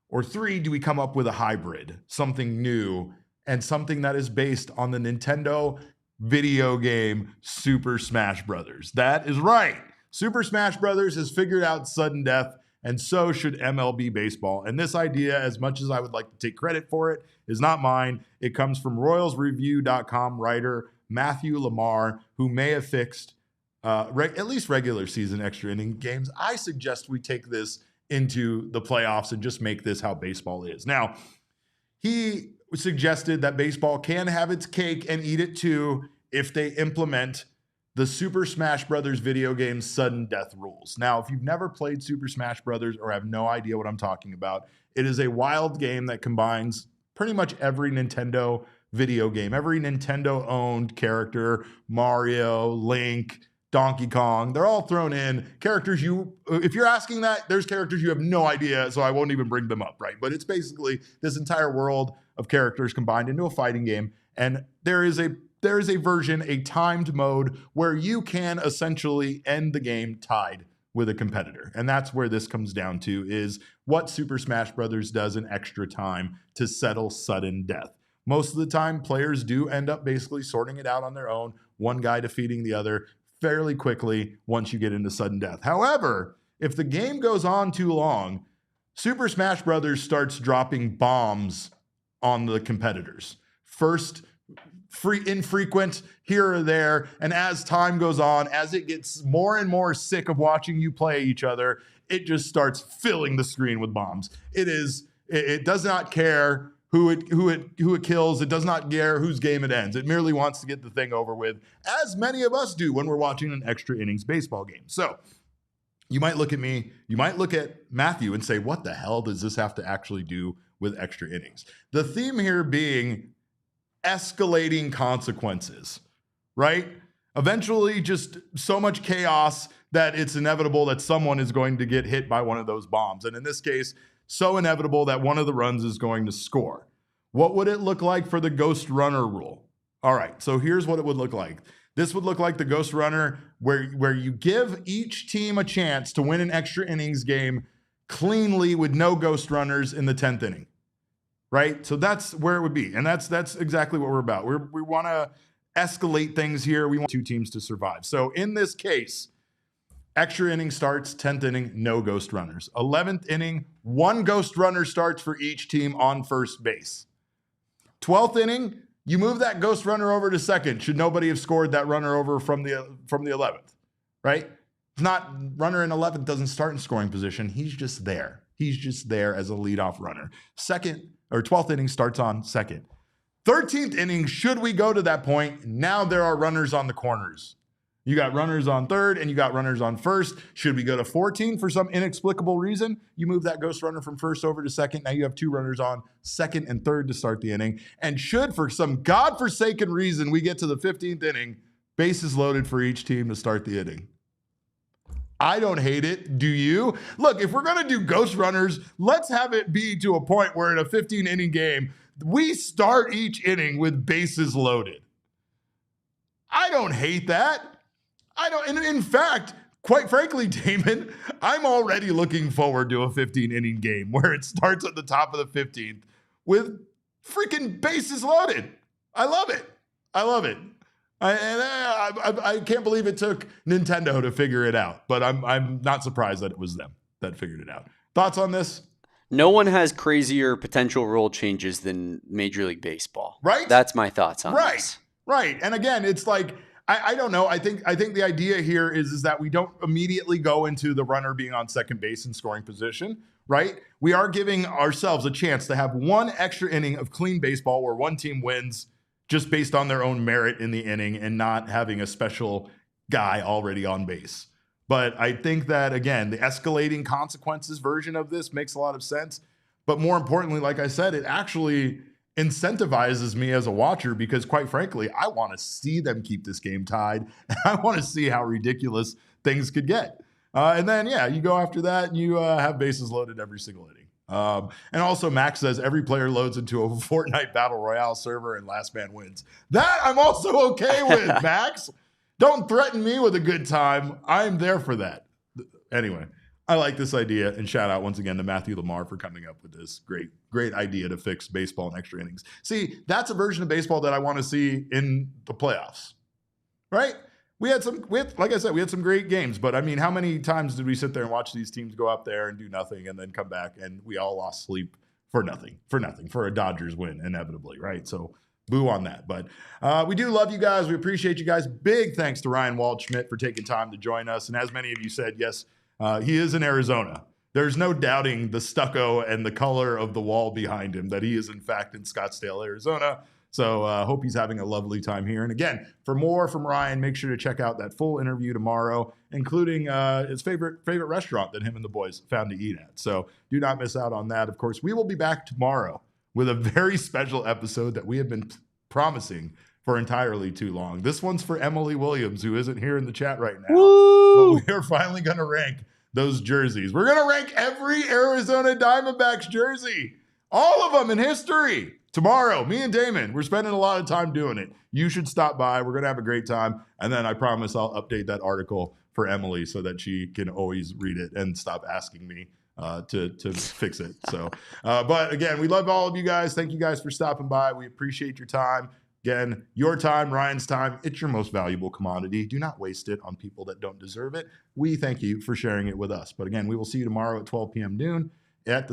[SPEAKER 1] Or three, do we come up with a hybrid, something new and something that is based on the Nintendo video game Super Smash Brothers? That is right. Super Smash Brothers has figured out sudden death, and so should MLB baseball. And this idea, as much as I would like to take credit for it, is not mine. It comes from RoyalsReview.com writer Matthew Lamar, who may have fixed at least regular season extra inning games. I suggest we take this into the playoffs and just make this how baseball is. Now, he suggested that baseball can have its cake and eat it too if they implement the Super Smash Brothers video game's sudden death rules. Now, if you've never played Super Smash Brothers or have no idea what I'm talking about, it is a wild game that combines pretty much every Nintendo video game, every Nintendo-owned character, Mario, Link, Donkey Kong, they're all thrown in. Characters if you're asking that, there's characters you have no idea, so I won't even bring them up, right? But it's basically this entire world of characters combined into a fighting game, and there is a version, a timed mode, where you can essentially end the game tied with a competitor. And that's where this comes down to, is what Super Smash Brothers does in extra time to settle sudden death. Most of the time, players do end up basically sorting it out on their own, one guy defeating the other fairly quickly once you get into sudden death. However, if the game goes on too long, Super Smash Brothers starts dropping bombs on the competitors. First, infrequent here or there, and as time goes on, as it gets more and more sick of watching you play each other, it just starts filling the screen with bombs. It does not care who it kills. It does not care whose game it ends. It merely wants to get the thing over with, as many of us do when we're watching an extra innings baseball game. So you might look at me, you might look at Matthew and say, what the hell does this have to actually do with extra innings? The theme here being escalating consequences, right? Eventually, just so much chaos that it's inevitable that someone is going to get hit by one of those bombs. And in this case, so inevitable that one of the runs is going to score. What would it look like for the ghost runner rule? All right, so here's what it would look like. This would look like the ghost runner where you give each team a chance to win an extra innings game cleanly with no ghost runners in the 10th inning. Right? So that's where it would be. And that's exactly what we're about. We want to escalate things here. We want two teams to survive. So in this case, extra inning starts, 10th inning, no ghost runners. 11th inning, one ghost runner starts for each team on first base. 12th inning, you move that ghost runner over to second should nobody have scored that runner over from the 11th, right? If not, runner in 11th doesn't start in scoring position. He's just there. He's just there as a leadoff runner. 12th inning starts on second. 13th inning, should we go to that point, now there are runners on the corners. You got runners on third and you got runners on first. Should we go to 14 for some inexplicable reason? You move that ghost runner from first over to second. Now you have 2 runners on second and third to start the inning. And should, for some godforsaken reason, we get to the 15th inning, bases loaded for each team to start the inning. I don't hate it. Do you? Look, if we're going to do ghost runners, let's have it be to a point where in a 15-inning game, we start each inning with bases loaded. I don't hate that. And in fact, quite frankly, Damon, I'm already looking forward to a 15-inning game where it starts at the top of the 15th with freaking bases loaded. I love it. I can't believe it took Nintendo to figure it out, but I'm not surprised that it was them that figured it out. Thoughts on this?
[SPEAKER 2] No one has crazier potential rule changes than Major League Baseball.
[SPEAKER 1] Right?
[SPEAKER 2] That's my thoughts on this.
[SPEAKER 1] Right. And again, it's like, I don't know. I think the idea here is that we don't immediately go into the runner being on second base in scoring position, right? We are giving ourselves a chance to have one extra inning of clean baseball where one team wins just based on their own merit in the inning and not having a special guy already on base. But I think that, again, the escalating consequences version of this makes a lot of sense. But more importantly, like I said, it actually incentivizes me as a watcher because, quite frankly, I want to see them keep this game tied. And I want to see how ridiculous things could get. And then, you go after that and you have bases loaded every single inning. And also Max says every player loads into a Fortnite Battle Royale server and last man wins. That I'm also okay with, Max. Don't threaten me with a good time. I'm there for that. Anyway, I like this idea, and shout out once again to Matthew Lamar for coming up with this great idea to fix baseball in extra innings. See, that's a version of baseball that I want to see in the playoffs, right? Like I said, we had some great games, but I mean, how many times did we sit there and watch these teams go up there and do nothing and then come back and we all lost sleep for nothing, for a Dodgers win inevitably, right? So boo on that. But we do love you guys. We appreciate you guys. Big thanks to Ryan Waldschmidt for taking time to join us. And as many of you said, yes, he is in Arizona. There's no doubting the stucco and the color of the wall behind him that he is in fact in Scottsdale, Arizona. So hope he's having a lovely time here. And again, for more from Ryan, make sure to check out that full interview tomorrow, including his favorite restaurant that him and the boys found to eat at. So do not miss out on that. Of course, we will be back tomorrow with a very special episode that we have been promising for entirely too long. This one's for Emily Williams, who isn't here in the chat right now. Woo! But we are finally going to rank those jerseys. We're going to rank every Arizona Diamondbacks jersey, all of them in history. Tomorrow, me and Damon, we're spending a lot of time doing it. You should stop by. We're going to have a great time. And then I promise I'll update that article for Emily so that she can always read it and stop asking me to fix it. So, but again, we love all of you guys. Thank you guys for stopping by. We appreciate your time. Again, your time, Ryan's time, it's your most valuable commodity. Do not waste it on people that don't deserve it. We thank you for sharing it with us. But again, we will see you tomorrow at 12 p.m. noon. In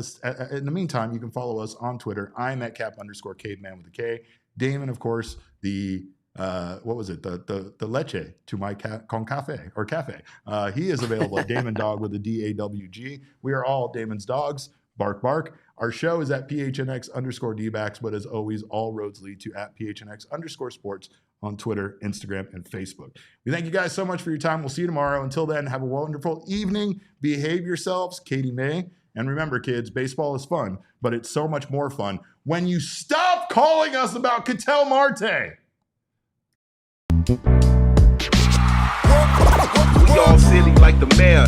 [SPEAKER 1] the meantime, you can follow us on Twitter. I'm at @cap_caveman with a K. Damon, of course, the leche to my con cafe or cafe. He is available at Damon Dog with a DAWG. We are all Damon's dogs. Bark, bark. Our show is at PHNX_Dbacks, but as always, all roads lead to at PHNX_sports on Twitter, Instagram, and Facebook. We thank you guys so much for your time. We'll see you tomorrow. Until then, have a wonderful evening. Behave yourselves. Katie May. And remember, kids, baseball is fun, but it's so much more fun when you stop calling us about Ketel Marte.
[SPEAKER 4] We all silly like the mayor.